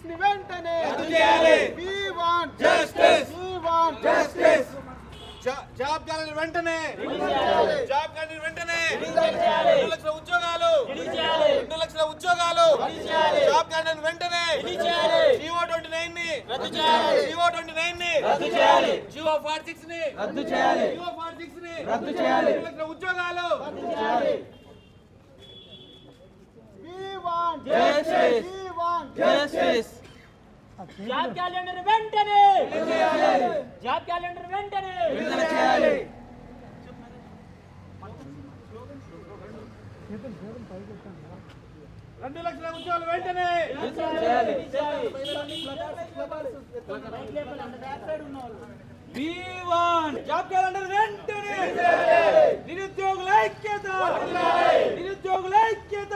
ని వెంటనే రద్దు చేయాలి. We want justice. We want justice. Job calendar వెంటనే జాబ్ క్యాలెండర్ వెంటనే 2 లక్షల ఉద్యోగాలు 2 లక్షల ఉద్యోగాలు జాబ్ క్యాలెండర్ వెంటనే జీవో 29 ని రద్దు చేయాలి. జీవో 29 ని రద్దు చేయాలి. జీవో 46 ని రద్దు చేయాలి. జీవో 46 ని రద్దు చేయాలి. 2 లక్షల ఉద్యోగాలు రద్దు చేయాలి. We want justice. We want justice. Job calendar వెంటనే జాబ్ క్యాలెండర్ వెంటనే 2 లక్షల ఉద్యోగాలు వెంటనే We want జాబ్ క్యాలెండర్ వెంటనే నిరుద్యోగుల ఐక్యత నిరుద్యోగుల ఐక్యత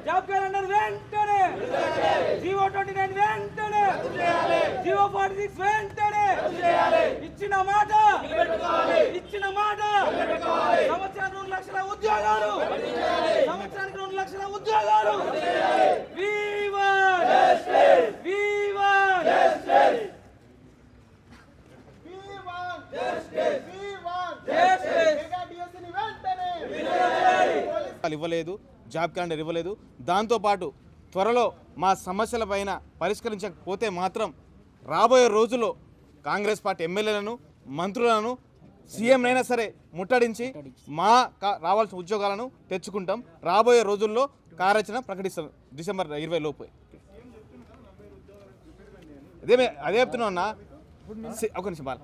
జాబ్ క్యాలెండర్ వెంటనే జీవో 29 వెంటనే జీవో 46 వెంటనే ఇచ్చిన మాట ఇచ్చిన మాట సంవత్సరానికి 2 లక్షల ఉద్యోగాలు సంవత్సరానికి 2 లక్షల ఉద్యోగాలు We want justice. We want justice. ఇవ్వలేదు, జాబ్ క్యాలెండర్ ఇవ్వలేదు. దాంతోపాటు త్వరలో మా సమస్యల పైన పరిష్కరించకపోతే మాత్రం రాబోయే రోజుల్లో కాంగ్రెస్ పార్టీ ఎమ్మెల్యేలను మంత్రులను సీఎంనైనా సరే ముట్టడించి మా రావాల్సిన ఉద్యోగాలను తెచ్చుకుంటాం. రాబోయే రోజుల్లో కార్యాచరణ ప్రకటిస్తాం డిసెంబర్ 20 లోపు. అదే చెప్తున్నా అన్న. ఒక నిమిషం బాల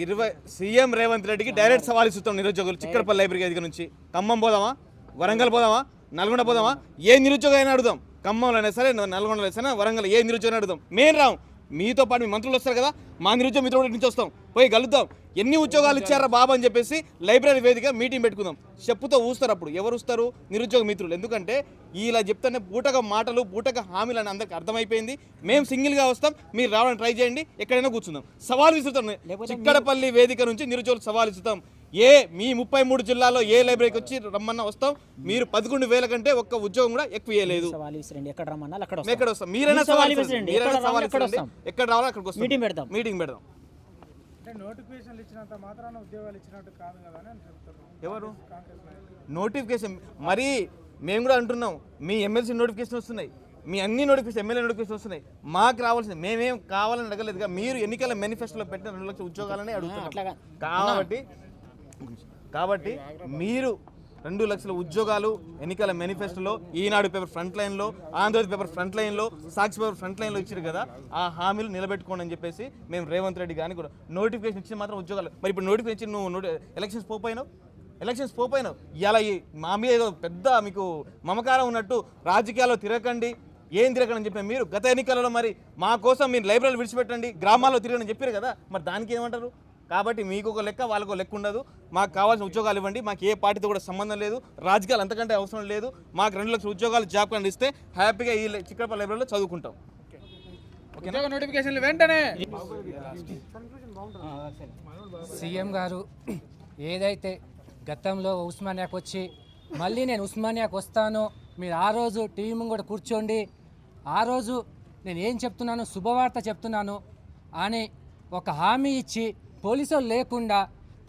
20 సీఎం రేవంత్ రెడ్డికి డైరెక్ట్ సవాల్ ఇస్తున్నాం నిరుద్యోగులు. చిక్కడపల్లి లైబ్రరీ దగ్గర నుంచి ఖమ్మం పోదామా, వరంగల్ పోదామా, నల్గొండ పోదామా, ఏ నిరుద్యోగం అయినా అడుగుదాం. ఖమ్మంలో అయినా సరే, నల్గొండలో అయినా వరంగల్ ఏ నిరుద్యోగం అడుగుదాం. మేము రాం, మీతో పాటు మీ మంత్రులు వస్తారు కదా, మా నిరుద్యోగ మిత్రుల నుంచి వస్తాం, పోయి కలుద్దాం. ఎన్ని ఉద్యోగాలు ఇచ్చారా బాబు అని చెప్పేసి లైబ్రరీ వేదిక మీటింగ్ పెట్టుకుందాం. చెప్పుతో ఊస్తారు. అప్పుడు ఎవరు వస్తారు? నిరుద్యోగ మిత్రులు. ఎందుకంటే ఇలా చెప్తానే పూటగా మాటలు పూటగా హామీలు అని అందరికి అర్థమైపోయింది. మేము సింగిల్గా వస్తాం, మీరు రావడానికి ట్రై చేయండి, ఎక్కడైనా కూర్చుందాం. సవాల్ విసురుతాం. చిక్కడపల్లి వేదిక నుంచి నిరుద్యోగులు సవాల్ ఇస్తాం. మీ 33 జిల్లాలో ఏ లైబ్రరీకి వచ్చి రమ్మన్నా వస్తాం. మీరు 11,000 కంటే ఒక్క ఉద్యోగం కూడా ఎక్కువ ఇవ్వలేదు. ఎక్కడ వస్తాం? మీరైనా సవాల్ ఎక్కడ రావాలో అక్కడికి వస్తాం. మీటింగ్ పెడదాం. నోటిఫికేషన్లు ఇచ్చినంత మాత్రాన ఉద్యోగాలు ఇచ్చినట్టు కాదు కదా అని చెప్తారు. ఎవరు నోటిఫికేషన్? మరి మేము కూడా అంటున్నాం, మీ ఎమ్మెల్సీ నోటిఫికేషన్ వస్తున్నాయి, మీ అన్ని నోటిఫికేషన్ ఎమ్మెల్యే నోటిఫికేషన్ వస్తున్నాయి. మాకు రావాల్సింది మేమేం కావాలని అడగలేదుగా. మీరు ఎన్నికల మేనిఫెస్టోలో పెట్టిన 2 లక్షల ఉద్యోగాలనే అడుగుతున్నాం. కాబట్టి మీరు 2 లక్షల ఉద్యోగాలు ఎన్నికల మేనిఫెస్టోలో, ఈనాడు పేపర్ ఫ్రంట్ లైన్లో, ఆంధ్రజ్యోతి పేపర్ ఫ్రంట్ లైన్లో, సాక్షి పేపర్ ఫ్రంట్ లైన్లో ఇచ్చారు కదా. ఆ హామీలు నిలబెట్టుకోండి అని చెప్పేసి మేము రేవంత్ రెడ్డి కానీ కూడా నోటిఫికేషన్ ఇచ్చిన మాత్రం ఉద్యోగాలు. మరి ఇప్పుడు నోటిఫికేషన్ నువ్వు ఎలక్షన్స్ పోపోయినావు. ఇలా మా మీద ఏదో పెద్ద మీకు మమకారం ఉన్నట్టు రాజకీయాల్లో తిరగకండి, ఏం తిరగండి అని చెప్పి మీరు గత ఎన్నికలలో మరి మా కోసం మీరు లైబ్రరీలు విడిచిపెట్టండి, గ్రామాల్లో తిరగని చెప్పారు కదా. మరి దానికి ఏమంటారు? కాబట్టి మీకు ఒక లెక్క, వాళ్ళకు ఒక లెక్క ఉండదు. మాకు కావాల్సిన ఉద్యోగాలు ఇవ్వండి. మాకు ఏ పార్టీతో కూడా సంబంధం లేదు, రాజకీయాలు అంతకంటే అవసరం లేదు. మాకు 2 లక్షల ఉద్యోగాలు జాబ్ కార్డు ఇస్తే హ్యాపీగా ఈ చిక్కడపల్లి లైబ్రరీలో చదువుకుంటాం. నోటిఫికేషన్లు వెంటనే. సీఎం గారు ఏదైతే గతంలో ఉస్మానియాకు వచ్చి మళ్ళీ నేను ఉస్మానియాకు వస్తాను, మీరు ఆ రోజు టీవీ ముంగట కూర్చోండి, ఆ రోజు నేను ఏం చెప్తున్నాను, శుభవార్త చెప్తున్నాను అని ఒక హామీ ఇచ్చి పోలీసులు లేకుండా,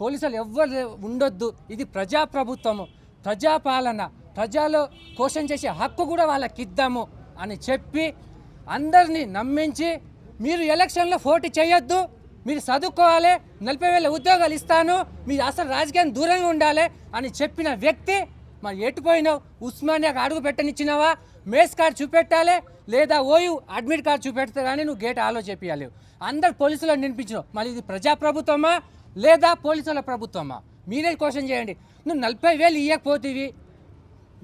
పోలీసులు ఎవ్వరు ఉండొద్దు, ఇది ప్రజాప్రభుత్వము, ప్రజాపాలన, ప్రజలు క్వశ్చన్ చేసే హక్కు కూడా వాళ్ళకి ఇద్దాము అని చెప్పి అందరినీ నమ్మించి మీరు ఎలక్షన్లో పోటీ చేయొద్దు, మీరు చదువుకోవాలి, 40,000 ఉద్యోగాలు ఇస్తాను, మీరు అసలు రాజకీయం దూరంగా ఉండాలి అని చెప్పిన వ్యక్తి మరి ఎటుపోయినావు? ఉస్మానియాకు అడుగు పెట్టనిచ్చినావా? మేస్ కార్డు చూపెట్టాలి, లేదా ఓయూ అడ్మిట్ కార్డు చూపెడితే కానీ నువ్వు గేట్ ఆలో చెప్పాలి. అందరు పోలీసులను నినిపించినావు. మళ్ళీ ఇది ప్రజాప్రభుత్వమా లేదా పోలీసుల ప్రభుత్వమా? మీరే క్వశ్చన్ చేయండి. నువ్వు 40,000 ఇవ్వకపోతేవి,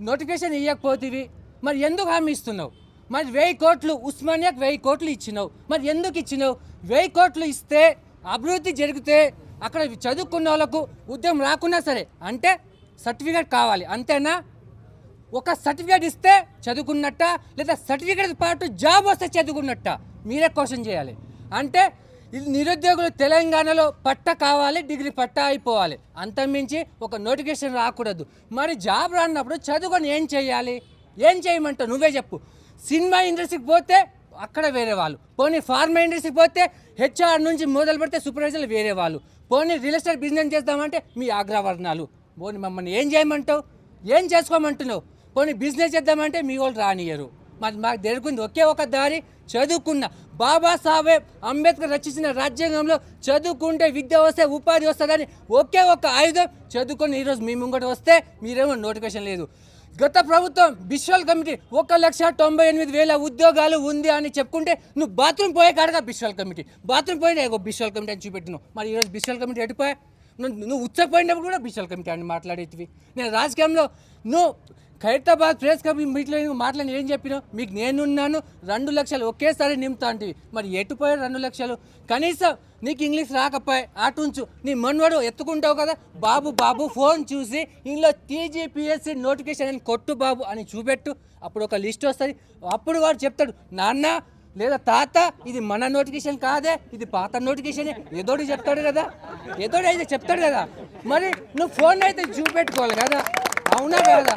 నోటిఫికేషన్ ఇవ్వకపోతేవి, మరి ఎందుకు హామీ ఇస్తున్నావు? మరి 1000 కోట్లు ఉస్మానియాకు 1000 కోట్లు ఇచ్చినావు, మరి ఎందుకు ఇచ్చినావు? 1000 కోట్లు ఇస్తే అభివృద్ధి జరిగితే అక్కడ చదువుకున్న వాళ్ళకు ఉద్యోగం రాకున్నా సరే అంటే సర్టిఫికేట్ కావాలి, అంతేనా? ఒక సర్టిఫికేట్ ఇస్తే చదువుకున్నట్ట, లేదా సర్టిఫికేట్ పాటు జాబ్ వస్తే చదువుకున్నట్ట? మీరే క్వశ్చన్ చేయాలి. అంటే ఇది నిరుద్యోగులు తెలంగాణలో పట్టా కావాలి, డిగ్రీ పట్టా అయిపోవాలి, అంతమించి ఒక నోటిఫికేషన్ రాకూడదు. మరి జాబ్ రానప్పుడు చదువుకొని ఏం చేయాలి? ఏం చేయమంటావు? నువ్వే చెప్పు. సినిమా ఇండస్ట్రీకి పోతే అక్కడ వేరే వాళ్ళు. పోనీ ఫార్మా ఇండస్ట్రీ పోతే హెచ్ఆర్ నుంచి మొదలు పెడితే సూపర్వైజర్లు వేరే వాళ్ళు. పోనీ రియల్ ఎస్టేట్ బిజినెస్ చేద్దామంటే మీ అగ్రవర్ణాలు. పోనీ మమ్మల్ని ఏం చేయమంటావు, ఏం చేసుకోమంటున్నావు? పోనీ బిజినెస్ చేద్దామంటే మీ వాళ్ళు రానియరు. మరి మాకు దొరికింది ఒకే ఒక దారి, చదువుకున్న బాబాసాహెబ్ అంబేద్కర్ రచించిన రాజ్యాంగంలో చదువుకుంటే విద్య వస్తే ఉపాధి వస్తుందని ఒకే ఒక ఆయుధం చదువుకొని ఈరోజు మీ ముంగట వస్తే మీరేమో నోటిఫికేషన్ లేదు. గత ప్రభుత్వం బిశ్వల్ కమిటీ 1,98,000 ఉద్యోగాలు ఉంది అని చెప్పుకుంటే నువ్వు బాత్రూమ్ పోయే కాడగా బిశ్వల్ కమిటీ, బాత్రూమ్ పోయినా బిశ్వల్ కమిటీ అని చూపెట్టినావు. మరి ఈరోజు బిశ్వల్ కమిటీ ఎటుపోయా? నువ్వు ఉచ్చపోయినప్పుడు కూడా బిశ్వల్ కమిటీ అని మాట్లాడేటివి. నేను రాజకీయంలో నువ్వు ఖైరతాబాద్ ప్రెస్ క్లబ్ మీట్లో మాట్లాడి ఏం చెప్పినావు? మీకు నేనున్నాను, 2 లక్షలు ఒకేసారి నింపుతా అంటివి. మరి ఎటుపోయారు 2 లక్షలు? కనీసం నీకు ఇంగ్లీష్ రాకపోయి అటుంచు, నీ మనవాడు ఎత్తుకుంటావు కదా, బాబు ఫోన్ చూసి ఇందులో టీజీపీఎస్సీ నోటిఫికేషన్ అని కొట్టు బాబు అని చూపెట్టు. అప్పుడు ఒక లిస్ట్ వస్తుంది. అప్పుడు వాడు చెప్తాడు, నాన్న లేదా తాత ఇది మన నోటిఫికేషన్ కాదే, ఇది పాత నోటిఫికేషనే, ఏదోటి చెప్తాడు కదా, ఏదోటి అయితే చెప్తాడు కదా. మరి నువ్వు ఫోన్ అయితే చూపెట్టుకోవాలి కదా, అవునా కదా?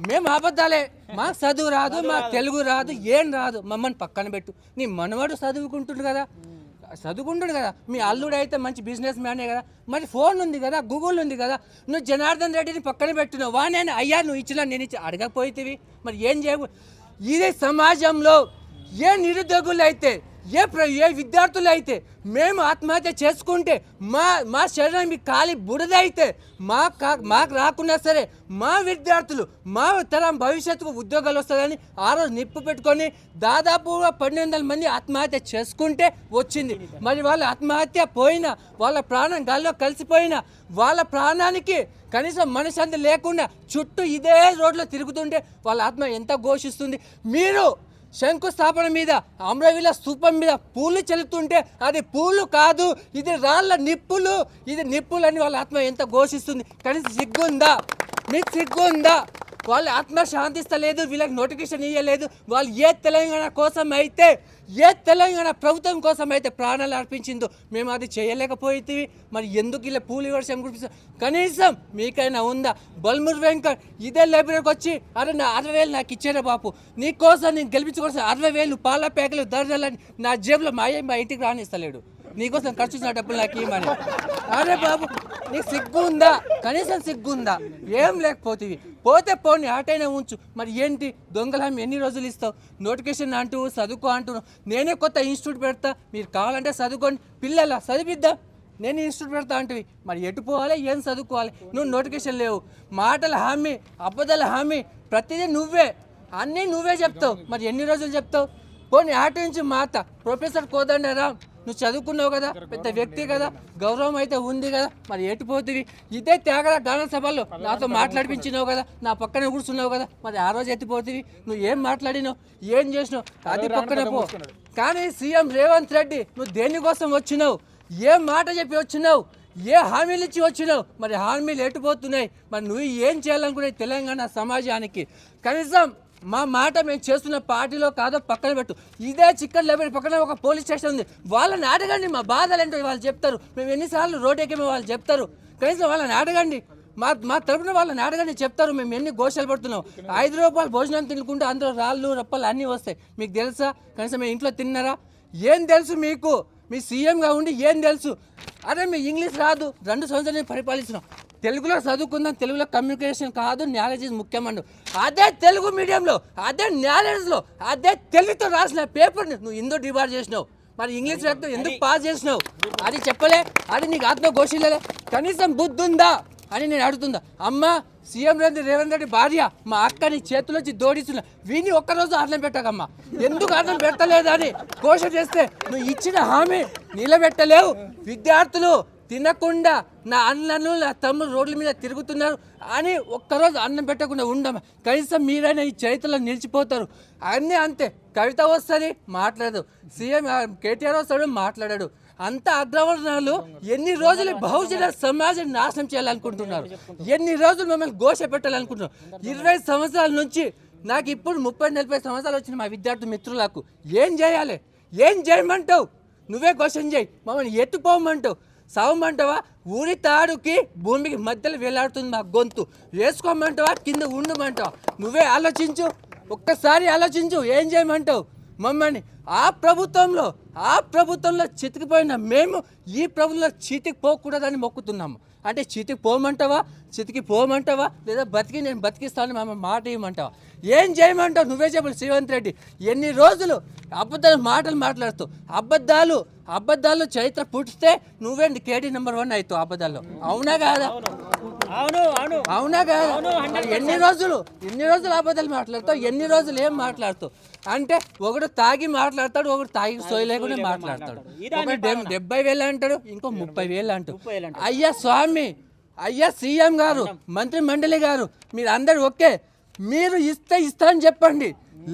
మేము అబద్ధాలే, మాకు చదువు రాదు, మాకు తెలుగు రాదు, ఏం రాదు, మమ్మల్ని పక్కన పెట్టు. నీ మనవాడు చదువుకుంటుండు కదా, మీ అల్లుడు అయితే మంచి బిజినెస్ మ్యానే కదా, మరి ఫోన్ ఉంది కదా, గూగుల్ ఉంది కదా. నువ్వు జనార్దన్ రెడ్డిని పక్కన పెట్టినావు, వానే అయ్యా నువ్వు ఇచ్చినా నేను ఇచ్చి అడగకపోయితివి. మరి ఏం చేయవు? ఇదే సమాజంలో ఏ నిరుద్యోగులు అయితే ఏ విద్యార్థులు అయితే మేము ఆత్మహత్య చేసుకుంటే మా శరీరం మీ ఖాళీ బుడదైతే మాకు రాకున్నా సరే మా విద్యార్థులు మా తరం భవిష్యత్తుకు ఉద్యోగాలు వస్తుందని ఆ రోజు నిప్పు పెట్టుకొని దాదాపుగా 1200 మంది ఆత్మహత్య చేసుకుంటే వచ్చింది. మరి వాళ్ళ ఆత్మహత్య పోయినా, వాళ్ళ ప్రాణం గాల్లో కలిసిపోయినా, వాళ్ళ ప్రాణానికి కనీసం మనశ్శాంతి లేకుండా చుట్టూ ఇదే రోడ్లో తిరుగుతుంటే వాళ్ళ ఆత్మ ఎంత ఘోషిస్తుంది. మీరు శంకుస్థాపన మీద అమరవీల స్తూపం మీద పూలు చెల్లుతుంటే అది పూలు కాదు, ఇది రాళ్ళ నిప్పులు, ఇది నిప్పులు అని వాళ్ళ ఆత్మ ఎంత ఘోషిస్తుంది. కనీసం సిగ్గుందా? మీకు సిగ్గుందా? వాళ్ళు ఆత్మ శాంతిస్తలేదు, వీళ్ళకి నోటిఫికేషన్ ఇవ్వలేదు. వాళ్ళు ఏ తెలంగాణ కోసం అయితే, ఏ తెలంగాణ ప్రభుత్వం కోసం అయితే ప్రాణాలు అర్పించిందో మేము అది చేయలేకపోతే మరి ఎందుకు ఇలా పూలి వర్షం కురిపిస్తాం? కనీసం మీకైనా ఉందా? బల్మూర్ వెంకట్ ఇదే లైబ్రరీకి వచ్చి అరే నా 60,000 నాకు ఇచ్చారా బాపు, నీకోసం నేను గెలిపించుకోసం 60,000 పాల ప్యాకెలు దర్జాలని నా జేబులో మా ఇంటికి రానిస్తలేడు, నీకోసం ఖర్చు చేసిన డబ్బులు నాకు ఇవ్వమని. అరే బాబు నీకు సిగ్గు ఉందా? కనీసం సిగ్గుందా? ఏం లేకపోతేవి పోతే పోనీ ఆటైనా ఉంచు. మరి ఏంటి దొంగలామి ఎన్ని రోజులు ఇస్తావు? నోటిఫికేషన్ అంటూ చదువుకో అంటున్నావు. నేనే కొత్త ఇన్స్టిట్యూట్ పెడతా, మీరు కావాలంటే చదువుకోండి, పిల్లల చదివిద్దాం, నేను ఇన్స్టిట్యూట్ పెడతా అంటివి. మరి ఎటు పోవాలి, ఏం చదువుకోవాలి? నువ్వు నోటిఫికేషన్ లేవు, మాటల హామీ, అబద్ధాల హామీ, ప్రతిదీ నువ్వే, అన్నీ నువ్వే చెప్తావు. మరి ఎన్ని రోజులు చెప్తావు? పోనీ ఆట నుంచి మాత ప్రొఫెసర్ కోదండరాం, నువ్వు చదువుకున్నావు కదా, పెద్ద వ్యక్తి కదా, గౌరవం అయితే ఉంది కదా, మరి ఎటుపోతుంది? ఇదే త్యాగల గాన సభల్లో నాతో మాట్లాడిపించినావు కదా, నా పక్కన కూర్చున్నావు కదా, మరి ఆ రోజు ఎత్తిపోతుంది? నువ్వు ఏం మాట్లాడినావు, ఏం చేసినావు అది పక్కన పో. కానీ సీఎం రేవంత్ రెడ్డి నువ్వు దేనికోసం వచ్చినావు, ఏ మాట చెప్పి వచ్చినావు, ఏ హామీలు ఇచ్చి వచ్చినావు? మరి హామీలు ఎటుపోతున్నాయి? మరి నువ్వు ఏం చేయాలనుకునే తెలంగాణ సమాజానికి? కనీసం మా మాట మేము చేస్తున్న పార్టీలో కాదో పక్కన పెట్టు. ఇదే చిక్కన్ లైబ్రరీ పక్కన ఒక పోలీస్ స్టేషన్ ఉంది, వాళ్ళని అడగండి, మా బాధలు ఏంటో వాళ్ళు చెప్తారు. మేము ఎన్నిసార్లు రోడ్ ఎక్కేమో వాళ్ళు చెప్తారు. కనీసం వాళ్ళని అడగండి, మా తరపున వాళ్ళని అడగండి, చెప్తారు మేము ఎన్ని ఘోషాలు పడుతున్నాం. 5 రూపాయలు భోజనం తినుకుంటే అందులో రాళ్ళు రప్పలు అన్నీ వస్తాయి. మీకు తెలుసా? కనీసం మేము ఇంట్లో తిన్నారా? ఏం తెలుసు మీకు? మీ సీఎంగా ఉండి ఏం తెలుసు? అరే మీ ఇంగ్లీష్ రాదు, 2 సంవత్సరాలు పరిపాలించినాం, తెలుగులో చదువుకుందాం, తెలుగులో కమ్యూనికేషన్ కాదు, నాలెడ్జ్ ముఖ్యమండు. అదే తెలుగు మీడియంలో, అదే నాలెడ్జ్లో, అదే తెలుగుతో రాసిన పేపర్ని నువ్వు ఎందుకు డిబార్ చేసినావు? మరి ఇంగ్లీష్ రాకపోతే ఎందుకు పాస్ చేసినావు? అది చెప్పలే, అది నీకు ఆత్మ ఘోషిలే. కనీసం బుద్ధి ఉందా అని నేను అడుగుతుందా? అమ్మ సీఎం రేవంత్ రెడ్డి భార్య మా అక్కని చేతులొచ్చి దోడిస్తున్నా, వీని ఒక్కరోజు అన్నం పెట్టకమ్మా, ఎందుకు అన్నం పెట్టలేదని ఘోష చేస్తే నువ్వు ఇచ్చిన హామీ నిలబెట్టలేవు. విద్యార్థులు తినకుండా నా అన్నలు నా తమ్ముడు రోడ్ల మీద తిరుగుతున్నారు అని ఒక్కరోజు అన్నం పెట్టకుండా ఉండమా? కనీసం మీరైనా ఈ చరిత్రలో నిలిచిపోతారు. అన్నీ అంతే, కవిత వస్తుంది మాట్లాడదు, సీఎం కేటీఆర్ వస్తాడు మాట్లాడాడు. అంత అగ్రవర్ణాలు ఎన్ని రోజులు బహుజన సమాజం నాశనం చేయాలనుకుంటున్నారు, ఎన్ని రోజులు మమ్మల్ని ఘోష పెట్టాలనుకుంటున్నారు. 20 సంవత్సరాల నుంచి నాకు ఇప్పుడు 30-40 సంవత్సరాలు వచ్చిన మా విద్యార్థి మిత్రులకు ఏం చేయాలి? ఏం చేయమంటావు? నువ్వే క్వశ్చన్ చేయి. మమ్మల్ని ఎత్తుపోమంటావు, సావమంటావా? ఊరి తాడుకి భూమికి మధ్యలో వేలాడుతుంది మా గొంతు, వేసుకోమంటావా కింద ఉండమంటావా? నువ్వే ఆలోచించు, ఒక్కసారి ఆలోచించు, ఏం చేయమంటావు? మమ్మల్ని ఆ ప్రభుత్వంలో చితికిపోయిన మేము ఈ ప్రభుత్వంలో చితికి పోకూడదని మొక్కుతున్నాము. అంటే చితికి పోమంటావా లేదా నేను బతికిస్తాను మా మాట ఇవ్వమంటావా? ఏం చేయమంటావు? నువ్వే చెప్పాలి శ్రీవంత్ రెడ్డి. ఎన్ని రోజులు మాటలు మాట్లాడుతూ అబద్ధాలు చరిత్ర పుట్టిస్తే నువ్వే కేటీ నెంబర్ 1 అవుతావు అబద్ధాల్లో. అవునా కాదా? ఎన్ని రోజులు అబద్ధాలు మాట్లాడతావు? ఎన్ని రోజులు ఏం మాట్లాడుతావు? అంటే ఒకడు తాగి మాట్లాడతాడు, ఒకడు తాగి సోయి లేకుండా మాట్లాడతాడు. ఒకడు 70,000 అంటాడు, ఇంకో 30,000 అంటాడు. అయ్యా స్వామి, అయ్యా సీఎం గారు, మంత్రి మండలి గారు, మీరు అందరు ఓకే, మీరు ఇస్తా అని చెప్పండి,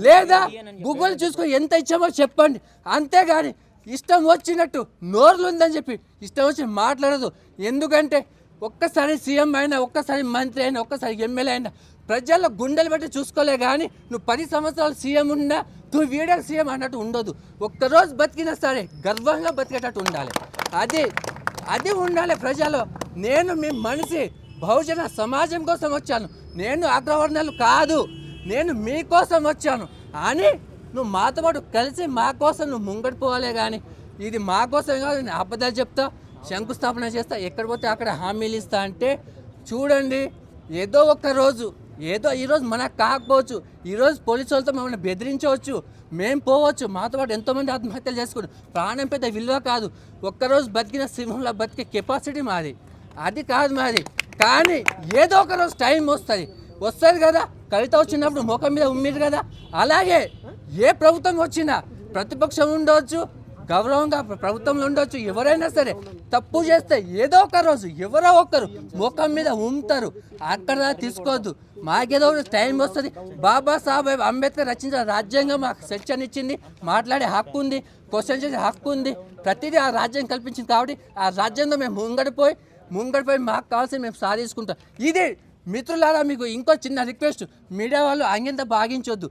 లేదా గూగుల్ చూసుకొని ఎంత ఇచ్చామో చెప్పండి. అంతేగాని ఇష్టం వచ్చినట్టు నోరులు ఉందని చెప్పి ఇష్టం వచ్చి మాట్లాడదు. ఎందుకంటే ఒక్కసారి సీఎం అయినా, ఒక్కసారి మంత్రి అయినా, ఒక్కసారి ఎమ్మెల్యే అయినా ప్రజల్లో గుండెలు బట్టి చూసుకోలే. కానీ నువ్వు 10 సంవత్సరాలు సీఎం ఉన్నా నువ్వు వీడియో సీఎం అన్నట్టు ఉండదు. ఒక్కరోజు బతికినా సరే గర్వంగా బతికేటట్టు ఉండాలి. అది ఉండాలి ప్రజలు. నేను మీ మనిషి, బహుజన సమాజం కోసం వచ్చాను, నేను అగ్రవర్ణాలు కాదు, నేను మీకోసం వచ్చాను అని నువ్వు మాతో పాటు కలిసి మా కోసం నువ్వు ముంగడిపోవాలే. కానీ ఇది మా కోసం కాదు. నేను అబద్ధాలు చెప్తా, శంకుస్థాపన చేస్తా, ఎక్కడ పోతే అక్కడ హామీలు ఇస్తా అంటే చూడండి, ఏదో ఒక్క రోజు, ఏదో ఈరోజు మనకు కాకపోవచ్చు, ఈరోజు పోలీసు వాళ్ళతో మమ్మల్ని బెదిరించవచ్చు, మేము పోవచ్చు, మాతో పాటు ఎంతోమంది ఆత్మహత్యలు చేసుకుని. ప్రాణం పెద్ద విలువ కాదు. ఒక్కరోజు బతికిన సింహంలో బతికే కెపాసిటీ మాది, అది కాదు మాది. కానీ ఏదో ఒక రోజు టైం వస్తుంది కదా. కవిత వచ్చినప్పుడు ముఖం మీద ఉమ్మిరు కదా. అలాగే ఏ ప్రభుత్వం వచ్చినా ప్రతిపక్షం ఉండవచ్చు, గౌరవంగా ప్రభుత్వంలో ఉండొచ్చు, ఎవరైనా సరే తప్పు చేస్తే ఏదో ఒక రోజు ఎవరో ఒకరు ముఖం మీద ఉమ్ముతారు. అక్కడ తీసుకోవద్దు. మాకేదో టైం వస్తుంది. బాబాసాహెబ్ అంబేద్కర్ రచించిన రాజ్యాంగం మాకు సెక్షన్ ఇచ్చింది, మాట్లాడే హక్కు ఉంది, క్వశ్చన్ చేసే హక్కు ఉంది, ప్రతిదీ ఆ రాజ్యం కల్పించింది. కాబట్టి ఆ రాజ్యంలో మేము ముంగడిపోయి మాకు కావాల్సింది మేము సాధించుకుంటాం. ఇది మిత్రులారా, మీకు ఇంకో చిన్న రిక్వెస్ట్, మీడియా వాళ్ళు అంగింత భాగించొద్దు.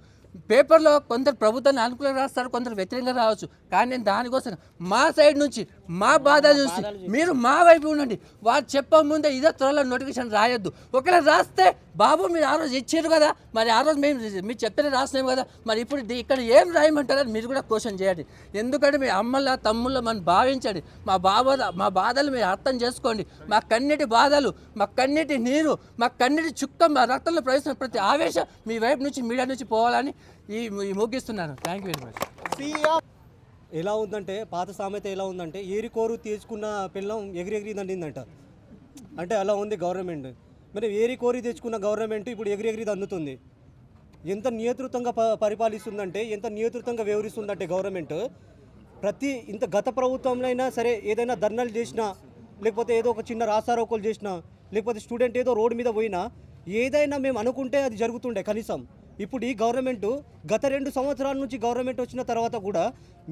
పేపర్లో కొందరు ప్రభుత్వాన్ని అనుకూలంగా రాస్తారు, కొందరు వ్యతిరేకంగా రావచ్చు. కానీ నేను దానికోసం మా సైడ్ నుంచి మా బాధ చూసి మీరు మా వైపు ఉండండి. వారు చెప్పక ముందే ఇదే త్వరలో నోటిఫికేషన్ రాయొద్దు. ఒకవేళ రాస్తే బాబు మీరు ఆ రోజు ఇచ్చారు కదా, మరి ఆ రోజు మీరు చెప్పిన రాసినాము కదా, మరి ఇప్పుడు ఇక్కడ ఏం రాయమంటారని మీరు కూడా క్వశ్చన్ చేయండి. ఎందుకంటే మీ అమ్మల తమ్ముళ్ళ మనం భావించండి. మా బాధలు మీరు అర్థం చేసుకోండి. మా కన్నీటి బాధలు, మా కన్నీటి నీరు, మా కన్నీటి చుక్క మా రక్తంలో ప్రవేశిస్తున్న ప్రతి ఆవేశం మీ వైపు నుంచి, మీడియా నుంచి పోవాలని ఈ ముగిస్తున్నాను. Thank you very much. ఎలా ఉందంటే, పాత సామెత ఎలా ఉందంటే, ఏరికోరు తీసుకున్న పిల్లం ఎగిరి దండిందంట. అంటే అలా ఉంది గవర్నమెంట్. మరి ఏరికోరి తెచ్చుకున్న గవర్నమెంట్ ఇప్పుడు ఎగిరి అందుతుంది. ఎంత నియంతృత్వంగా పరిపాలిస్తుందంటే, ఎంత నియంతృత్వంగా వ్యవహరిస్తుందంటే గవర్నమెంట్. ఇంత గత ప్రభుత్వంలో అయినా సరే ఏదైనా ధర్నాలు చేసినా, లేకపోతే ఏదో ఒక చిన్న రాస్తారోకోలు చేసినా, లేకపోతే స్టూడెంట్ ఏదో రోడ్డు మీద పోయినా, ఏదైనా మేము అనుకుంటే అది జరుగుతుండే కనీసం. ఇప్పుడు ఈ గవర్నమెంటు గత 2 సంవత్సరాల నుంచి గవర్నమెంట్ వచ్చిన తర్వాత కూడా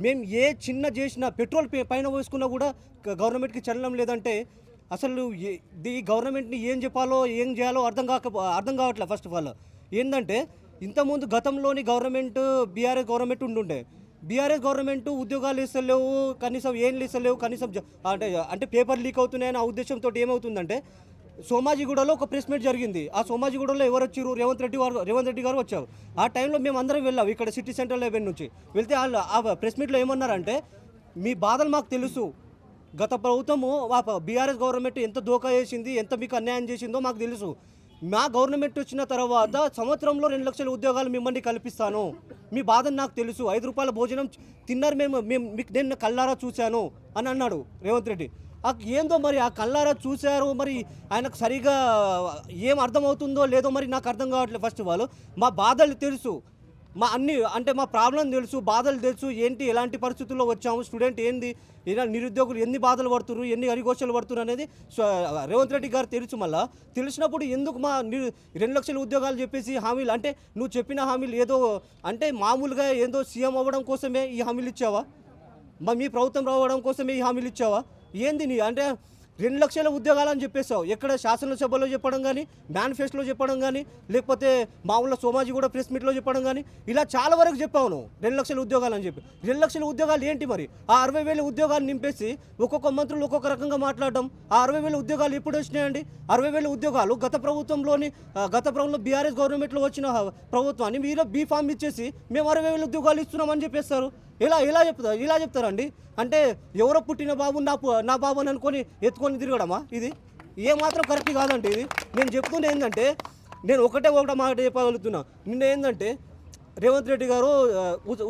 మేము ఏ చిన్న చేసినా, పెట్రోల్ పైన పోసుకున్నా కూడా గవర్నమెంట్కి చలనం లేదంటే అసలు ఈ గవర్నమెంట్ని ఏం చేయాలో అర్థం కావట్లేదు. ఫస్ట్ ఆఫ్ ఆల్ ఏంటంటే, ఇంతకుముందు గతంలోని గవర్నమెంట్ బీఆర్ఎస్ గవర్నమెంట్ ఉండుండే. బీఆర్ఎస్ గవర్నమెంట్ ఉద్యోగాలు ఇస్తలేవు, కనీసం ఏం ఇస్తలేవు, కనీసం అంటే పేపర్ లీక్ అవుతున్నాయని ఆ ఉద్దేశంతో ఏమవుతుందంటే, సోమాజిగూడలో ఒక ప్రెస్ మీట్ జరిగింది. ఆ సోమాజిగూడలో ఎవరు వచ్చారు? రేవంత్ రెడ్డి గారు వచ్చారు. ఆ టైంలో మేము అందరం వెళ్ళాం, ఇక్కడ సిటీ సెంట్రల్ లెవెల్ నుంచి వెళ్తే వాళ్ళు ఆ ప్రెస్ మీట్లో ఏమన్నారంటే, మీ బాధలు మాకు తెలుసు, గత ప్రభుత్వము బీఆర్ఎస్ గవర్నమెంట్ ఎంత దోకా చేసింది, ఎంత మీకు అన్యాయం చేసిందో మాకు తెలుసు. మా గవర్నమెంట్ వచ్చిన తర్వాత సంవత్సరంలో 2 లక్షల ఉద్యోగాలు మిమ్మల్ని కల్పిస్తాను, మీ బాధను నాకు తెలుసు, 5 రూపాయల భోజనం తిన్నారు మీకు నేను కళ్ళారా చూశాను అని అన్నాడు రేవంత్ రెడ్డి. ఏందో మరి ఆ కళ్ళారా చూశారు, మరి ఆయనకు సరిగా ఏం అర్థమవుతుందో లేదో మరి నాకు అర్థం కావట్లేదు. ఫస్ట్ ఆఫ్ ఆల్ మా బాధలు తెలుసు, మా ప్రాబ్లం తెలుసు, బాధలు తెలుసు, ఎలాంటి పరిస్థితుల్లో వచ్చాము, స్టూడెంట్ ఏంది, నిరుద్యోగులు ఎన్ని బాధలు పడుతున్నారు, ఎన్ని అరిగోషలు పడుతున్నారు అనేది రేవంత్ రెడ్డి గారు తెలుసు. మళ్ళీ తెలిసినప్పుడు ఎందుకు మా 2 లక్షల ఉద్యోగాలు చెప్పేసి హామీలు, అంటే నువ్వు చెప్పిన హామీలు ఏదో అంటే మామూలుగా ఏదో సీఎం అవ్వడం కోసమే ఈ హామీలు ఇచ్చావా? మీ ప్రభుత్వం రావడం కోసమే ఈ హామీలు ఇచ్చావా? ఏంది అంటే 2 లక్షల ఉద్యోగాలు అని చెప్పేసావు. ఎక్కడ శాసనసభలో చెప్పడం కానీ, మేనిఫెస్టోలో చెప్పడం కానీ, లేకపోతే మామూలుగా సోమాజీ కూడా ప్రెస్ మీట్లో చెప్పడం కానీ, ఇలా చాలా వరకు చెప్పావు నువ్వు 2 లక్షల ఉద్యోగాలు అని చెప్పి. 2 లక్షల ఉద్యోగాలు ఏంటి మరి? ఆ 60,000 ఉద్యోగాలు నింపేసి ఒక్కొక్క మంత్రులు ఒక్కొక్క రకంగా మాట్లాడడం. ఆ 60,000 ఉద్యోగాలు ఎప్పుడు వచ్చినాయండి? 60,000 ఉద్యోగాలు గత ప్రభుత్వంలో బీఆర్ఎస్ గవర్నమెంట్లో వచ్చిన ప్రభుత్వాన్ని మీరు బీఫామ్ ఇచ్చేసి మేము 60,000 ఉద్యోగాలు ఇస్తున్నామని చెప్పేస్తారు. ఇలా చెప్తారండి. అంటే ఎవరో పుట్టిన బాబు నా బాబు అని అనుకొని ఎత్తుకొని తిరగడమా? ఇది ఏమాత్రం కరెక్ట్ కాదండి. ఇది నేను చెప్తుండే ఏంటంటే, నేను ఒకటే మాట చెప్పగలుగుతున్నా. నిన్న ఏంటంటే రేవంత్ రెడ్డి గారు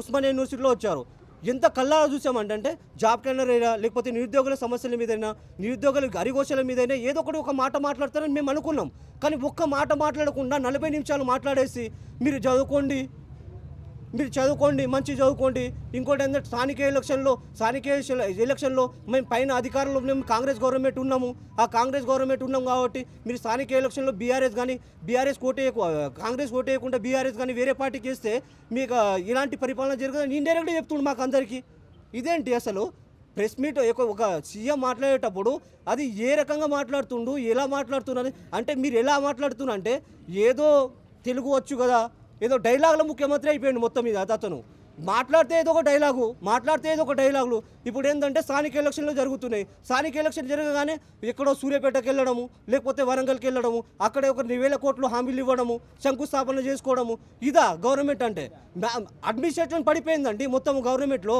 ఉస్మానియా యూనివర్సిటీలో వచ్చారు. ఎంత కళ్ళారా చూసామంటే జాబ్ క్యాలెండర్ అయినా, లేకపోతే నిరుద్యోగుల సమస్యల మీదైనా, నిరుద్యోగుల అరిగోషల మీదైనా ఏదో ఒక మాట మాట్లాడతారని మేము అనుకున్నాం. కానీ ఒక్క మాట మాట్లాడకుండా 40 నిమిషాలు మాట్లాడేసి మీరు చదువుకోండి, మంచి చదువుకోండి. ఇంకోటి ఏంటంటే స్థానిక ఎలక్షన్లో మేము పైన అధికారంలో మేము కాంగ్రెస్ గవర్నమెంట్ ఉన్నాము. ఆ కాంగ్రెస్ గవర్నమెంట్ ఉన్నాం కాబట్టి మీరు స్థానిక ఎలక్షన్లో కాంగ్రెస్ ఓటు వేయకుండా బీఆర్ఎస్ కానీ వేరే పార్టీకి వేస్తే మీకు ఇలాంటి పరిపాలన జరుగుతుంది ఇండైరెక్ట్గా చెప్తుండు మాకు అందరికీ. ఇదేంటి అసలు? ప్రెస్ మీట్ ఒక సీఎం మాట్లాడేటప్పుడు అది ఏ రకంగా మాట్లాడుతుండు, ఎలా మాట్లాడుతున్నది అంటే మీరు ఎలా మాట్లాడుతున్నా అంటే ఏదో తెలుగు వచ్చు కదా, ఏదో డైలాగుల ముఖ్యమంత్రి అయిపోయింది మొత్తం మీద అతను. మాట్లాడితే ఏదో ఒక డైలాగులు. ఇప్పుడు ఏంటంటే స్థానిక ఎలక్షన్లు జరుగుతున్నాయి. స్థానిక ఎలక్షన్ జరగగానే ఎక్కడో సూర్యాపేటకి వెళ్ళడము, లేకపోతే వరంగల్కి వెళ్ళడము, అక్కడే ఒక 1,000 కోట్లు హామీలు ఇవ్వడము, శంకుస్థాపన చేసుకోవడము. ఇదా గవర్నమెంట్ అంటే? అడ్మినిస్ట్రేషన్ పడిపోయిందండి మొత్తం గవర్నమెంట్లో.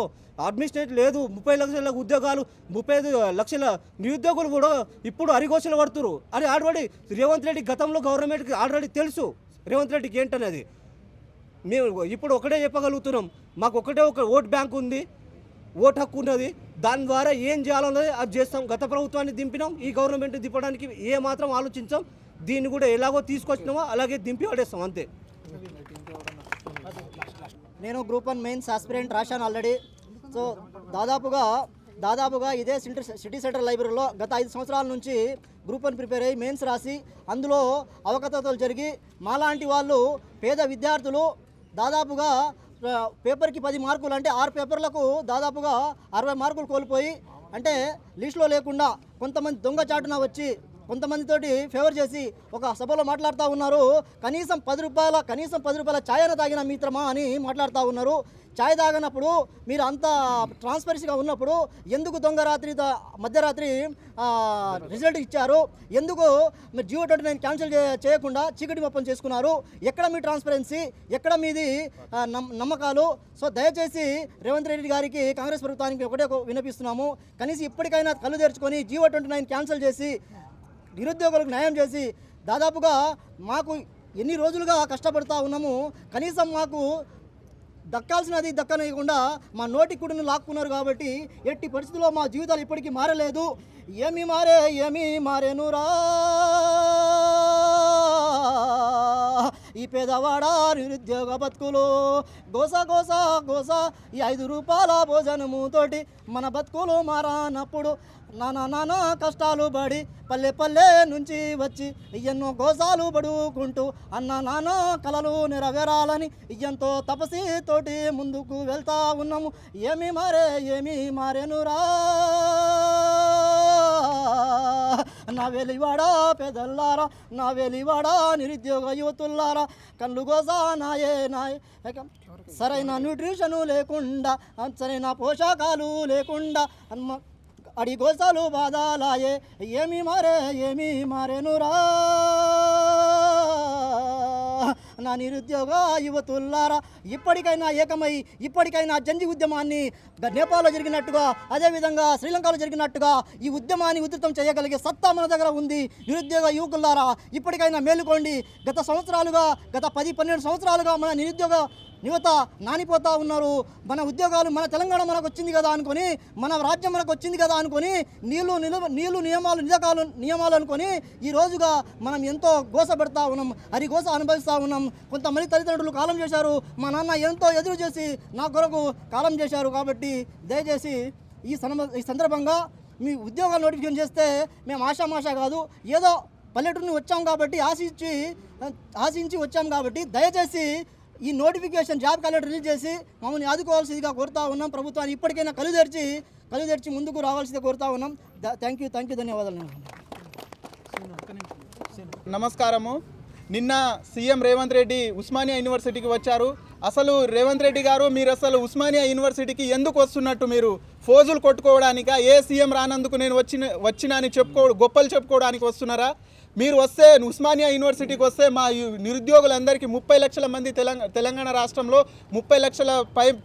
అడ్మినిస్ట్రేషన్ లేదు. 30 లక్షల ఉద్యోగాలు, 35 లక్షల నిరుద్యోగులు కూడా ఇప్పుడు అరిగోసలు పడుతురు అని ఆల్రెడీ రేవంత్ రెడ్డి గతంలో గవర్నమెంట్కి ఆల్రెడీ తెలుసు. రేవంత్ రెడ్డికి ఏంటనేది మేము ఇప్పుడు ఒకటే చెప్పగలుగుతున్నాం. మాకు ఒక ఓట్ బ్యాంక్ ఉంది, ఓటు హక్కు ఉన్నది. దాని ద్వారా ఏం చేయాలన్నది అది చేస్తాం. గత ప్రభుత్వాన్ని దింపినాం, ఈ గవర్నమెంట్ దింపడానికి ఏ మాత్రం ఆలోచించాం. దీన్ని కూడా ఎలాగో తీసుకొచ్చినామో అలాగే దింపి పడేస్తాం అంతే. నేను గ్రూప్ 1 మెయిన్స్ ఆస్పిరెంట్ రాశాను ఆల్రెడీ. సో దాదాపుగా ఇదే సిటీ సెంటర్ లైబ్రరీలో గత 5 సంవత్సరాల నుంచి గ్రూప్ 1 ప్రిపేర్ అయ్యి మెయిన్స్ రాసి అందులో అవకతవకలు జరిగి మాలాంటి వాళ్ళు పేద విద్యార్థులు దాదాపుగా పేపర్కి 10 మార్కులు అంటే 6 పేపర్లకు దాదాపుగా 60 మార్కులు కోల్పోయి, అంటే లిస్టులో లేకుండా కొంతమంది దొంగచాటున వచ్చి కొంతమందితోటి ఫేవర్ చేసి ఒక సభలో మాట్లాడుతూ ఉన్నారు. కనీసం 10 రూపాయల ఛాయ్ అయినా తాగిన మిత్రమా అని మాట్లాడుతూ ఉన్నారు. ఛాయ్ తాగినప్పుడు మీరు అంత ట్రాన్స్పరెన్సీగా ఉన్నప్పుడు ఎందుకు మధ్యరాత్రి రిజల్ట్ ఇచ్చారు? ఎందుకు మీరు G 29 క్యాన్సిల్ చేయకుండా చీకటి మొప్పం చేసుకున్నారు? ఎక్కడ మీ ట్రాన్స్పరెన్సీ, ఎక్కడ మీది నమ్మకాలు? సో దయచేసి రేవంత్ రెడ్డి గారికి, కాంగ్రెస్ ప్రభుత్వానికి ఒకటే వినిపిస్తున్నాము. కనీసం ఇప్పటికైనా కళ్ళు తెరుచుకొని G 29 క్యాన్సిల్ చేసి నిరుద్యోగులకు న్యాయం చేసి, దాదాపుగా మాకు ఎన్ని రోజులుగా కష్టపడుతూ ఉన్నాము, కనీసం మాకు దక్కాల్సినది దక్కనివ్వకుండా మా నోటి కుడిని లాక్కున్నారు. కాబట్టి ఎట్టి పరిస్థితుల్లో మా జీవితాలు ఇప్పటికీ మారలేదు. ఏమి మారేనురా ఈ పేదవాడ నిరుద్యోగ బతుకులు. గోస ఈ 5 రూపాయల భోజనముతోటి మన బతుకులు మారానప్పుడు నానా కష్టాలు పడి పల్లె నుంచి వచ్చి ఎన్నో గోసాలు పడుకుంటూ నానా కలలు నెరవేరాలని ఎంతో తపస్సుతోటి ముందుకు వెళ్తా ఉన్నాము. ఏమి మారేనురా నా వెలివాడా పెదల్లారా, నా వెలివాడా నిరుద్యోగ యువతుల్లారా, కళ్ళు గోసా నాయే సరైన న్యూట్రిషను లేకుండా, సరైన పోషకాలు లేకుండా అడి గోసాలు బాధాలాయే. ఏమి మారేనురా నా నిరుద్యోగ యువతుల్లారా, ఇప్పటికైనా ఏకమై ఇప్పటికైనా జంజి ఉద్యమాన్ని నేపాల్లో జరిగినట్టుగా, అదేవిధంగా శ్రీలంకలో జరిగినట్టుగా ఈ ఉద్యమాన్ని ఉధృతం చేయగలిగే సత్తా మన దగ్గర ఉంది. నిరుద్యోగ యువకులారా, ఇప్పటికైనా మేలుకోండి. గత 10-12 సంవత్సరాలుగా మన నిరుద్యోగ యువత నానిపోతూ ఉన్నారు. మన ఉద్యోగాలు, మన తెలంగాణ మనకు వచ్చింది కదా అనుకొని, మన రాజ్యం మనకు వచ్చింది కదా అనుకొని, నీళ్లు నియమాలు అనుకొని ఈ రోజుగా మనం ఎంతో గోస పెడతా ఉన్నాం, గోస అనుభవిస్తూ ఉన్నాం. కొంతమంది తల్లిదండ్రులు కాలం చేశారు. మా నాన్న ఎంతో ఎదురు చేసి నా కొరకు కాలం చేశారు. కాబట్టి దయచేసి ఈ సందర్భంగా మీ ఉద్యోగాలు నోటిఫికేషన్ చేస్తే మేము ఆశామాష కాదు, ఏదో పల్లెటూరుని వచ్చాం కాబట్టి ఆశించి వచ్చాం కాబట్టి దయచేసి ఈ నోటిఫికేషన్ జాబ్ క్యాలెండర్ రిలీజ్ చేసి మమ్మల్ని ఆదుకోవాల్సిందిగా కోరుతా ఉన్నాం. ప్రభుత్వాన్ని ఇప్పటికైనా కళ్ళు తెరిచి ముందుకు రావాల్సిందిగా కోరుతా ఉన్నాం. థ్యాంక్ యూ ధన్యవాదాలు. నమస్కారము. నిన్న సీఎం రేవంత్ రెడ్డి ఉస్మానియా యూనివర్సిటీకి వచ్చారు. అసలు రేవంత్ రెడ్డి గారు, మీరు అసలు ఉస్మానియా యూనివర్సిటీకి ఎందుకు వస్తున్నట్టు? మీరు ఫోజులు కొట్టుకోవడానిక? ఏ సీఎం రానందుకు నేను వచ్చినా అని గొప్పలు చెప్పుకోవడానికి వస్తున్నారా? మీరు వస్తే ఉస్మానియా యూనివర్సిటీకి వస్తే మా నిరుద్యోగులందరికీ 30 లక్షల మంది తెలంగాణ రాష్ట్రంలో 30 లక్షల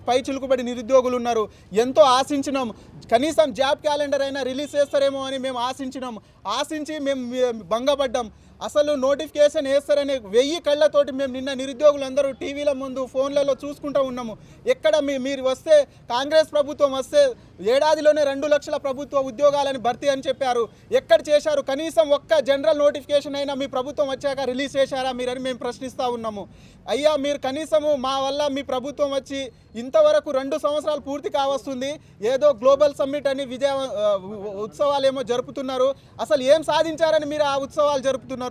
పై చిలుకుబడి నిరుద్యోగులు ఉన్నారు. ఎంతో ఆశించినాం, కనీసం జాబ్ క్యాలెండర్ అయినా రిలీజ్ చేస్తారేమో అని మేము ఆశించి మేము భంగపడ్డాం. అసలు నోటిఫికేషన్ వేస్తారనే 1000 కళ్ళతోటి మేము నిన్న నిరుద్యోగులందరూ టీవీల ముందు ఫోన్లలో చూసుకుంటూ ఉన్నాము. ఎక్కడ మీరు వస్తే, కాంగ్రెస్ ప్రభుత్వం వస్తే ఏడాదిలోనే 2 లక్షల ప్రభుత్వ ఉద్యోగాలని భర్తీ అని చెప్పారు. ఎక్కడ చేశారు? కనీసం ఒక్క జనరల్ నోటిఫికేషన్ అయినా మీ ప్రభుత్వం వచ్చాక రిలీజ్ చేశారా మీరని మేము ప్రశ్నిస్తూ ఉన్నాము. అయ్యా, మీరు కనీసము మా వల్ల మీ ప్రభుత్వం వచ్చి ఇంతవరకు 2 సంవత్సరాలు పూర్తి కావస్తుంది. ఏదో గ్లోబల్ సమ్మిట్ అని ఉత్సవాలు ఏమో జరుపుతున్నారు. అసలు ఏం సాధించారని మీరు ఆ ఉత్సవాలు జరుపుతున్నారు?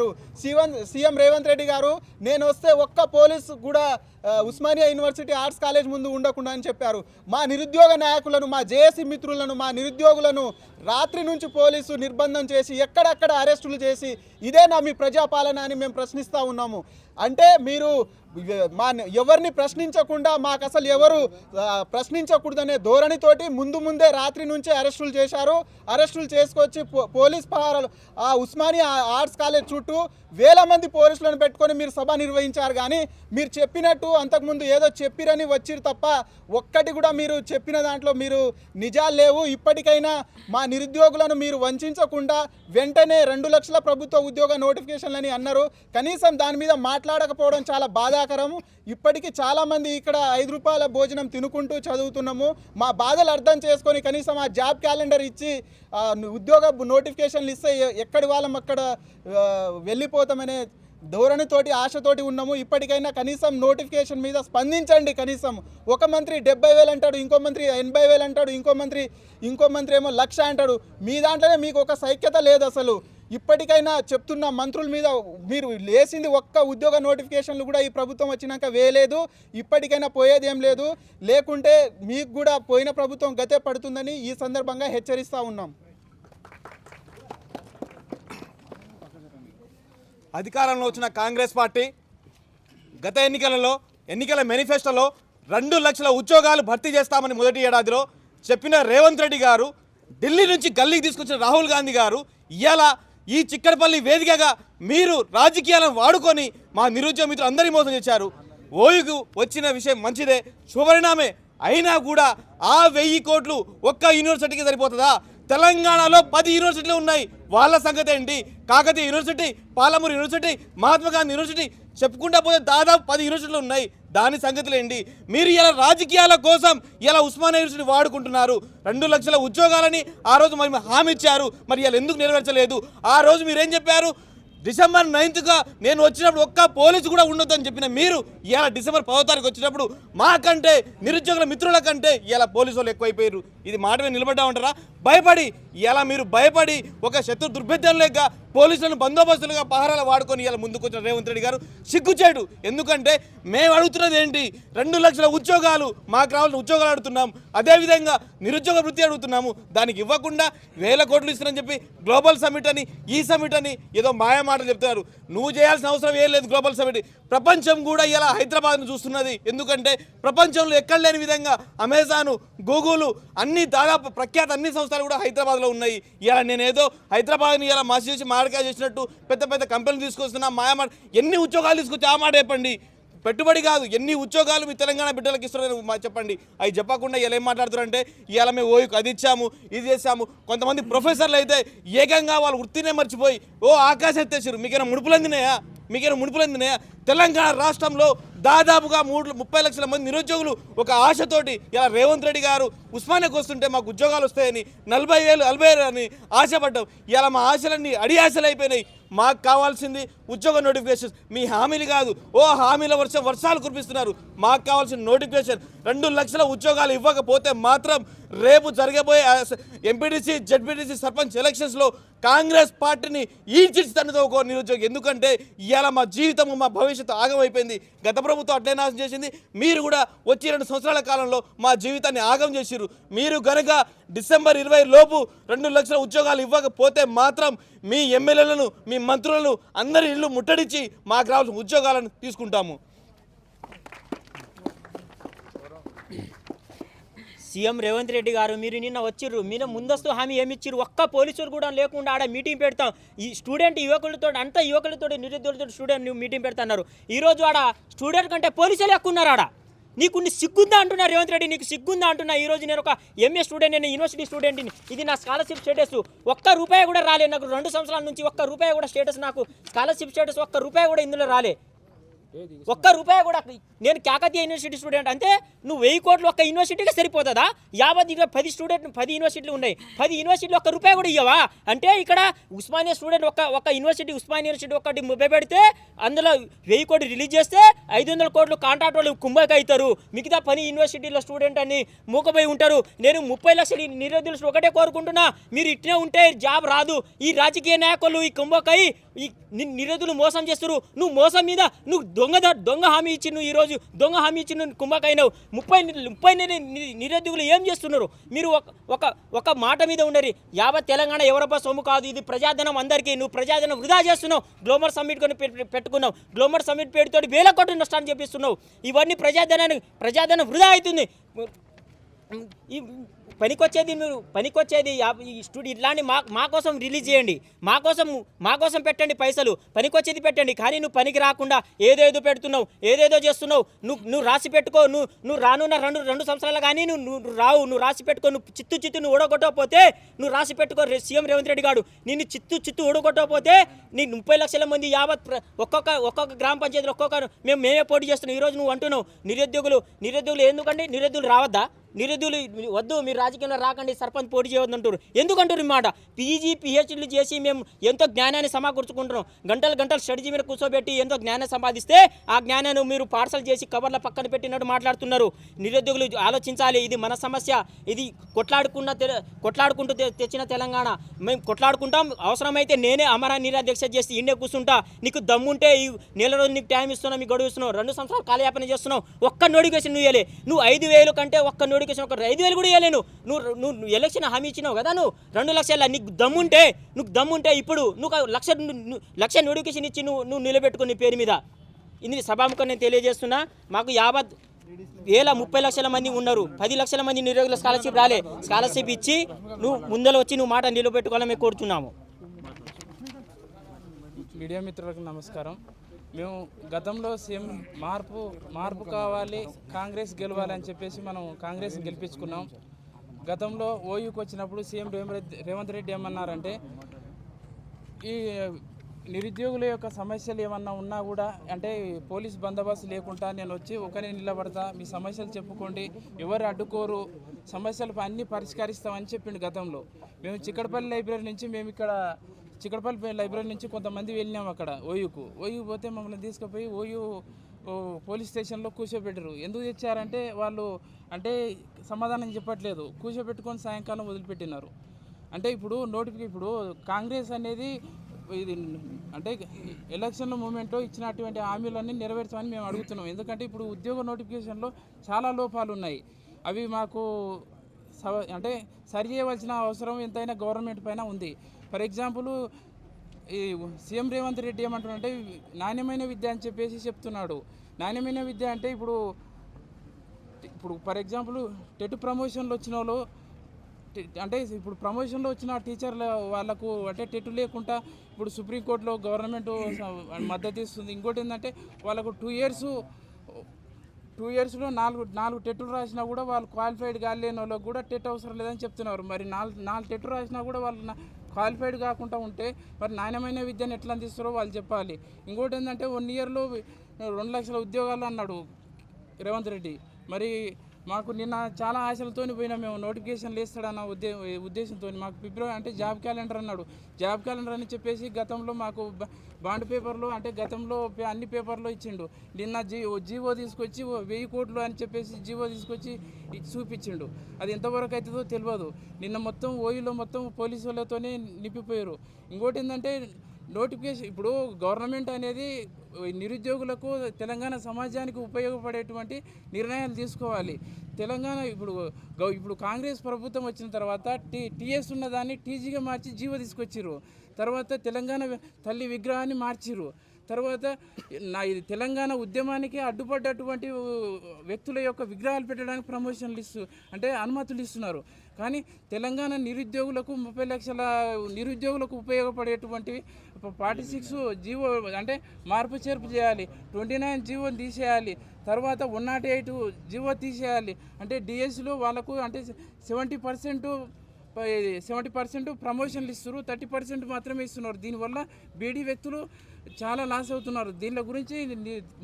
సీఎం రేవంత్ రెడ్డి గారు, నేను వస్తే ఒక్క పోలీసు కూడా ఉస్మానియా యూనివర్సిటీ ఆర్ట్స్ కాలేజ్ ముందు ఉండకుండా అని చెప్పారు. మా నిరుద్యోగ నాయకులను, మా జేఏసీ మిత్రులను, మా నిరుద్యోగులను రాత్రి నుంచి పోలీసు నిర్బంధం చేసి ఎక్కడెక్కడ అరెస్టులు చేసి ఇదేనా మీ ప్రజాపాలన అని మేము ప్రశ్నిస్తూ ఉన్నాము. అంటే మీరు ఎవరిని ప్రశ్నించకుండా, మాకు అసలు ఎవరు ప్రశ్నించకూడదనే ధోరణితోటి ముందే రాత్రి నుంచే అరెస్టులు చేశారు. అరెస్టులు చేసుకొచ్చి పోలీస్ పహారాలు ఆ ఉస్మానియా ఆర్ట్స్ కాలేజ్ చుట్టూ 1000 మంది పోలీసులను పెట్టుకొని మీరు సభ నిర్వహించారు. కానీ మీరు చెప్పినట్టు అంతకుముందు ఏదో చెప్పిరని వచ్చిరు తప్ప ఒక్కటి కూడా మీరు చెప్పిన దాంట్లో మీరు నిజాలు లేవు. ఇప్పటికైనా మా నిరుద్యోగులను మీరు వంచకుండా వెంటనే 2 లక్షల ప్రభుత్వ ఉద్యోగ నోటిఫికేషన్లని అన్నారు. కనీసం దాని మీద మాట్లాడకపోవడం చాలా బాధాకరము. ఇప్పటికీ చాలామంది ఇక్కడ 5 రూపాయల భోజనం తినుకుంటూ చదువుతున్నాము. మా బాధలు అర్థం చేసుకొని కనీసం ఆ జాబ్ క్యాలెండర్ ఇచ్చి ఉద్యోగ నోటిఫికేషన్లు ఇస్తే ఎక్కడి వాళ్ళం అక్కడ వెళ్ళిపోతామనే ధోరణితోటి ఆశతోటి ఉన్నాము. ఇప్పటికైనా కనీసం నోటిఫికేషన్ మీద స్పందించండి. కనీసం ఒక మంత్రి 70,000 అంటాడు, ఇంకో మంత్రి 80,000 అంటాడు, ఇంకో మంత్రి ఏమో 1,00,000 అంటాడు. మీ దాంట్లోనే మీకు ఒక సైక్యత లేదు. అసలు ఇప్పటికైనా చెప్తున్న మంత్రుల మీద మీరు లేచింది ఒక్క ఉద్యోగ నోటిఫికేషన్లు కూడా ఈ ప్రభుత్వం వచ్చినాక వేయలేదు. ఇప్పటికైనా పోయేది ఏం లేదు. లేకుంటే మీకు కూడా పోయిన ప్రభుత్వం గతే పడుతుందని ఈ సందర్భంగా హెచ్చరిస్తూ ఉన్నాం. అధికారంలో వచ్చిన కాంగ్రెస్ పార్టీ గత ఎన్నికల మేనిఫెస్టోలో 2 లక్షల ఉద్యోగాలు భర్తీ చేస్తామని మొదటి ఏడాదిలో చెప్పిన రేవంత్ రెడ్డి గారు, ఢిల్లీ నుంచి గల్లీకి తీసుకొచ్చిన రాహుల్ గాంధీ గారు ఇవాళ ఈ చిక్కడపల్లి వేదికగా మీరు రాజకీయాలను వాడుకొని మా నిరుద్యోగ మిత్రులు అందరి మోసం చేశారు. ఓయుకు వచ్చిన విషయం మంచిదే, శుభపరిణామే. అయినా కూడా ఆ 1000 కోట్లు ఒక్క యూనివర్సిటీకి సరిపోతుందా? తెలంగాణలో 10 యూనివర్సిటీలు ఉన్నాయి. వాళ్ళ సంగతి ఏంటి? Kakatiya university, Palamuru university, Mahatma Gandhi university చెప్పుకుంటా పోతే దాదాపు 10 యూనివర్సిటీలు ఉన్నాయి. దాని సంగతులు ఏంటి? మీరు ఇలా రాజకీయాల కోసం ఇలా ఉస్మానియా యూనివర్సిటీ వాడుకుంటున్నారు. 2 లక్షల ఉద్యోగాలని ఆ రోజు మరి హామీ ఇచ్చారు. మరి ఇలా ఎందుకు నెరవేర్చలేదు? ఆ రోజు మీరేం చెప్పారు? డిసెంబర్ 9గా నేను వచ్చినప్పుడు ఒక్క పోలీసు కూడా ఉండొద్దని చెప్పిన మీరు ఇలా డిసెంబర్ 10వ తారీఖు వచ్చినప్పుడు మాకంటే నిరుద్యోగుల మిత్రుల కంటే ఇలా పోలీసు వాళ్ళు ఎక్కువైపోయారు. ఇది మాట మీద నిలబడ్డా ఉంటారా? మీరు భయపడి ఒక శత్రు దుర్భేద్యం లేక పోలీసులను బందోబస్తులుగా పహారాలు వాడుకొని ఇలా ముందుకు వచ్చిన రేవంత్ రెడ్డి గారు సిగ్గుచేడు. ఎందుకంటే మేము అడుగుతున్నది ఏంటి? 2 లక్షల ఉద్యోగాలు, మాకు రావాల్సిన ఉద్యోగాలు అడుగుతున్నాం. అదేవిధంగా నిరుద్యోగ వృత్తి అడుగుతున్నాము. దానికి ఇవ్వకుండా 1000 కోట్లు ఇస్తున్నారని చెప్పి గ్లోబల్ సమిట్ అని, ఈ సమిట్ అని ఏదో మాయా మాటలు చెప్తున్నారు. నువ్వు చేయాల్సిన అవసరం ఏం లేదు. గ్లోబల్ సమిట్ ప్రపంచం కూడా ఇలా హైదరాబాద్ను చూస్తున్నది. ఎందుకంటే ప్రపంచంలో ఎక్కడ లేని విధంగా అమెజాను, గూగుల్ అన్ని దాదాపు ప్రఖ్యాత అన్ని సంస్థలు కూడా హైదరాబాద్లో ఉన్నాయి. ఇలా నేనేదో హైదరాబాద్ని ఇలా మాసి చేసి మాడకాయ చేసినట్టు పెద్ద పెద్ద కంపెనీలు తీసుకొస్తున్నా మాయమాట. ఎన్ని ఉద్యోగాలు తీసుకొచ్చి ఆ మాట చెప్పండి. పెట్టుబడి కాదు, ఎన్ని ఉద్యోగాలు మీ తెలంగాణ బిడ్డలకు ఇస్తున్నారని చెప్పండి. అవి చెప్పకుండా ఇలా ఏం మాట్లాడుతారంటే ఇవాళ మేము ఓయుకు అది ఇచ్చాము, ఇది చేసాము. కొంతమంది ప్రొఫెసర్లు అయితే ఏకంగా వాళ్ళు వృత్తినే మర్చిపోయి ఆకాశం ఎత్తేసారు. మీకైనా ముడుపులు అందినాయా? తెలంగాణ రాష్ట్రంలో దాదాపుగా 30 లక్షల మంది నిరుద్యోగులు ఒక ఆశతోటి ఇలా రేవంత్ రెడ్డి గారు ఉస్మానియాకి వస్తుంటే మాకు ఉద్యోగాలు వస్తాయని 40,000 40,000 అని ఆశపడ్డాం. ఇలా మా ఆశలన్నీ ఆశలు అయిపోయినాయి. మాకు కావాల్సింది ఉద్యోగ నోటిఫికేషన్, మీ హామీలు కాదు. హామీల వర్షాలు కురిపిస్తున్నారు. మాకు కావాల్సిన నోటిఫికేషన్ 2 లక్షల ఉద్యోగాలు ఇవ్వకపోతే మాత్రం రేపు జరగబోయే ఎంపీటీసీ, జెడ్పీటీసీ, సర్పంచ్ ఎలక్షన్స్లో కాంగ్రెస్ పార్టీని ఈడ్చిస్తానుతో ఒక నిరుద్యోగి. ఎందుకంటే ఇవాళ మా జీవితము, మా భవిష్యత్తు భవిష్యత్తు ఆగమైపోయింది. గత ప్రభుత్వం అట్లే నాశనం చేసింది. మీరు కూడా వచ్చి 2 సంవత్సరాల కాలంలో మా జీవితాన్ని ఆగం చేసిర్రు. మీరు కనుక డిసెంబర్ 20 లోపు 2 లక్షల ఉద్యోగాలు ఇవ్వకపోతే మాత్రం మీ ఎమ్మెల్యేలను, మీ మంత్రులను అందరి ఇల్లు ముట్టడించి మాకు రావాల్సిన ఉద్యోగాలను తీసుకుంటాము. సీఎం రేవంత్ రెడ్డి గారు మీరు నిన్న వచ్చిర్రు, మీరు ముందస్తు హామీ ఏమి ఇచ్చిర్రు? ఒక్క పోలీసులు కూడా లేకుండా ఆడ మీటింగ్ పెడతాం, ఈ స్టూడెంట్ యువకులతో అంతా యువకులతో నిరుద్యోగులతో స్టూడెంట్ మీటింగ్ పెడతాన్నారు. ఈరోజు ఆడ స్టూడెంట్ కంటే పోలీసులు ఎక్కువ ఉన్నారు. ఆడ నీకు సిగ్గుందా అంటున్నా రేవంత్ రెడ్డి, నీకు సిగ్గుందా అంటున్నా. ఈరోజు నేను ఒక ఎంఏ స్టూడెంట్, నేను యూనివర్సిటీ స్టూడెంట్ని, ఇది నా స్కాలర్షిప్ స్టేటస్. ఒక్క రూపాయి కూడా రాలేదు నాకు 2 సంవత్సరాల నుంచి. ఒక్క రూపాయి కూడా స్టేటస్, నాకు స్కాలర్షిప్ స్టేటస్ ఒక్క రూపాయి కూడా ఇందులో రాలే. ఒక్క రూపాయి కూడా. నేను కాకతీయ యూనివర్సిటీ స్టూడెంట్. అంటే నువ్వు 1000 కోట్లు ఒక్క యూనివర్సిటీకి సరిపోతుందా? 10 యూనివర్సిటీలు ఉన్నాయి, 10 యూనివర్సిటీలు ఒక్క రూపాయి కూడా ఇవ్వవా? అంటే ఇక్కడ ఉస్మానియా స్టూడెంట్ ఒక యూనివర్సిటీ, ఉస్మానియా యూనివర్సిటీ ఒకటి పెడితే అందులో 1000 కోట్లు రిలీజ్ చేస్తే 500 కోట్లు కాంట్రాక్ట్ వాళ్ళు కుంభక అవుతారు. మిగతా 10 యూనివర్సిటీల స్టూడెంట్ అని మూకపోయి ఉంటారు. నేను 30 లక్షలు నిరుద్యోగులు ఒకటే కోరుకుంటున్నా, మీరు ఇట్నే ఉంటే జాబ్ రాదు. ఈ రాజకీయ నాయకులు ఈ కుంభకై ఈ నిరుద్యోగులు మోసం చేస్తారు. నువ్వు మోసం మీద నువ్వు దొంగ హామీ ఇచ్చి, నువ్వు ఈరోజు దొంగ హామీ ఇచ్చి నువ్వు కుంభకైనావు. 30 నిరుద్యోగులు ఏం చేస్తున్నారు? మీరు ఒక మాట మీద ఉండరు. యావత్ తెలంగాణ ఎవరబ్బా సొమ్ము కాదు, ఇది ప్రజాధనం అందరికీ. నువ్వు ప్రజాధనం వృధా చేస్తున్నావు. గ్లోబల్ సమ్మిట్ కొని పెట్టుకున్నావు, గ్లోబల్ సమ్మిట్ పేరుతో 1000 కోట్ల నష్టాన్ని చెప్పిస్తున్నావు. ఇవన్నీ ప్రజాధనం వృధా అవుతుంది. పనికొచ్చేది ఇట్లాంటి మా కోసం రిలీజ్ చేయండి, మా కోసం పెట్టండి పైసలు, పనికొచ్చేది పెట్టండి. కానీ నువ్వు పనికి రాకుండా ఏదేదో పెడుతున్నావు, ఏదేదో చేస్తున్నావు. నువ్వు రాసి పెట్టుకో. నువ్వు రానున్న 2 సంవత్సరాలు కానీ నువ్వు రాసి పెట్టుకో. నువ్వు చిత్తు నువ్వు ఓడగొట్టకపోతే నువ్వు రాసి పెట్టుకో. సీఎం రేవంత్ రెడ్డి గారు నిన్ను చిత్తు ఓడగొట్టకపోతే నీ 30 లక్షల మంది యావత్ ఒక్కొక్క గ్రామ పంచాయతీలో మేమే పోటీ చేస్తున్నాం. ఈరోజు నువ్వు అంటున్నావు నిరుద్యోగులు ఎందుకండి? నిరుద్యోగులు రావద్దా? నిరుద్యోగులు వద్దు, మీరు రాజకీయంలో రాకండి, సర్పంచ్ పోటీ చేయవద్దు అంటారు. ఎందుకంటారు ఈ మాట? పీజీ పిహెచ్డీలు చేసి మేము ఎంతో జ్ఞానాన్ని సమకూర్చుకుంటున్నాం. గంటలు స్టడీ మీద కూర్చోబెట్టి ఎంతో జ్ఞానం సంపాదిస్తే ఆ జ్ఞానాన్ని మీరు పార్సల్ చేసి కవర్ల పక్కన పెట్టినట్టు మాట్లాడుతున్నారు. నిరుద్యోగులు ఆలోచించాలి. ఇది మన సమస్య. ఇది కొట్లాడుకుంటూ తెచ్చిన తెలంగాణ. మేము కొట్లాడుకుంటాం. అవసరమైతే నేనే అమర నిరాదీక్ష చేసి ఇండే కూర్చుంటా. నీకు దమ్ముంటే ఈ నెల రోజు నీకు టైం ఇస్తున్నావు, మీకు గడువు ఇస్తున్నావు. 2 సంవత్సరాలు కాలయాపన చేస్తున్నావు. ఒక్క నోటిఫికేషన్ నువ్వు ఇవ్వలే. నువ్వు 5,000 కంటే ఒక్క నోటిఫికేషన్ 5,000 కూడా ఇవ్వలేను. నువ్వు ఎలక్షన్ హామీ ఇచ్చినావు కదా, నువ్వు 2 లక్షల. నీకు దమ్ముంటే ఇప్పుడు నువ్వు 1 లక్ష నోటిఫికేషన్ ఇచ్చి నువ్వు నిలబెట్టుకుని పేరు మీద. ఇది సభాముఖం నేను తెలియజేస్తున్నా. మాకు 30 లక్షల మంది ఉన్నారు, 10 లక్షల మంది నిరుద్యోగుల స్కాలర్షిప్ రాలే. స్కాలర్షిప్ ఇచ్చి నువ్వు ముందర వచ్చి నువ్వు మాట నిలబెట్టుకోవాలని మేము కోరుతున్నాము. మీడియా మిత్రులకు నమస్కారం. మేము గతంలో సీఎం మార్పు కావాలి, కాంగ్రెస్ గెలవాలి అని చెప్పేసి మనం కాంగ్రెస్ని గెలిపించుకున్నాం. గతంలో ఓయూకి వచ్చినప్పుడు సీఎం రేవంత్ రెడ్డి ఏమన్నారంటే, ఈ నిరుద్యోగుల యొక్క సమస్యలు ఏమన్నా ఉన్నా కూడా అంటే పోలీస్ బందోబస్తు లేకుండా నేను వచ్చి ఒకరిని నిలబడతా, మీ సమస్యలు చెప్పుకోండి, ఎవరు అడ్డుకోరు, సమస్యలు అన్నీ పరిష్కరిస్తామని చెప్పిండు గతంలో. మేము చిక్కడపల్లి లైబ్రరీ నుంచి కొంతమంది వెళ్ళినాం అక్కడ ఓయూ పోతే మమ్మల్ని తీసుకుపోయి ఓయూ పోలీస్ స్టేషన్లో కూర్చోబెట్టరు. ఎందుకు తెచ్చారంటే వాళ్ళు అంటే సమాధానం చెప్పట్లేదు. కూర్చోబెట్టుకొని సాయంకాలం వదిలిపెట్టినారు. అంటే ఇప్పుడు కాంగ్రెస్ అనేది ఇది అంటే ఎలక్షన్ల మూమెంట్లో ఇచ్చినటువంటి హామీలన్నీ నెరవేర్చమని మేము అడుగుతున్నాం. ఎందుకంటే ఇప్పుడు ఉద్యోగ నోటిఫికేషన్లో చాలా లోపాలు ఉన్నాయి. అవి మాకు అంటే సరి చేయవలసిన అవసరం ఎంతైనా గవర్నమెంట్ పైన ఉంది. ఫర్ ఎగ్జాంపుల్ ఈ సీఎం రేవంత్ రెడ్డి ఏమంటున్నాడంటే నాణ్యమైన విద్య అని చెప్పేసి చెప్తున్నాడు. నాణ్యమైన విద్య అంటే ఇప్పుడు ఫర్ ఎగ్జాంపుల్ టెట్ ప్రమోషన్లు వచ్చిన వాళ్ళు అంటే ఇప్పుడు ప్రమోషన్లో వచ్చిన టీచర్ల వాళ్ళకు అంటే టెట్ లేకుండా ఇప్పుడు సుప్రీంకోర్టులో గవర్నమెంట్ మద్దతు ఇస్తుంది. ఇంకోటి ఏంటంటే వాళ్ళకు 2 ఇయర్స్లో 4 టెట్లు రాసినా కూడా వాళ్ళు క్వాలిఫైడ్ కాలేని వాళ్ళకి కూడా టెట్ అవసరం లేదని చెప్తున్నారు. మరి 4 టెట్లు రాసినా కూడా వాళ్ళు క్వాలిఫైడ్ కాకుండా ఉంటే మరి నాణ్యమైన విద్యను ఎట్లా అందిస్తారో వాళ్ళు చెప్పాలి. ఇంకోటి ఏంటంటే 1 ఇయర్లో 2 లక్షల ఉద్యోగాలు అన్నాడు రేవంత్ రెడ్డి. మరి మాకు నిన్న చాలా ఆశలతో పోయినా మేము నోటిఫికేషన్లు వేస్తాడన్న ఉద్దేశంతో మాకు ఫిబ్రవరి అంటే జాబ్ క్యాలెండర్ అన్నాడు. జాబ్ క్యాలెండర్ అని చెప్పేసి గతంలో మాకు బాండ్ పేపర్లో అంటే గతంలో అన్ని పేపర్లో ఇచ్చిండు. నిన్న జీవో తీసుకొచ్చి 1000 కోట్లు అని చెప్పేసి జీవో తీసుకొచ్చి చూపించిండు. అది ఎంతవరకు అవుతుందో తెలియదు. నిన్న మొత్తం ఓయూలో మొత్తం పోలీసు వాళ్ళతోనే నింపిపోయారు. ఇంకోటి ఏంటంటే నోటిఫికేషన్ ఇప్పుడు గవర్నమెంట్ అనేది నిరుద్యోగులకు తెలంగాణ సమాజానికి ఉపయోగపడేటువంటి నిర్ణయాలు తీసుకోవాలి. తెలంగాణ ఇప్పుడు కాంగ్రెస్ ప్రభుత్వం వచ్చిన తర్వాత టీఎస్ ఉన్నదాన్ని టీజీగా మార్చి జీవో తీసుకొచ్చిర్రు. తర్వాత తెలంగాణ తల్లి విగ్రహాన్ని మార్చిర్రు. తర్వాత ఇది తెలంగాణ ఉద్యమానికి అడ్డుపడ్డటువంటి వ్యక్తుల యొక్క విగ్రహాలు పెట్టడానికి ప్రమోషన్లు అంటే అనుమతులు ఇస్తున్నారు. కానీ తెలంగాణ నిరుద్యోగులకు 30 లక్షల నిరుద్యోగులకు ఉపయోగపడేటువంటి 46 జీవో అంటే మార్పు చేర్పు చేయాలి. 29 జీవోని తీసేయాలి. తర్వాత 108 జీవో తీసేయాలి. అంటే డిఎస్లో వాళ్ళకు అంటే 70% ప్రమోషన్లు ఇస్తున్నారు, 30% మాత్రమే ఇస్తున్నారు. దీనివల్ల బీడీ వ్యక్తులు చాలా లాస్ అవుతున్నారు. దీని గురించి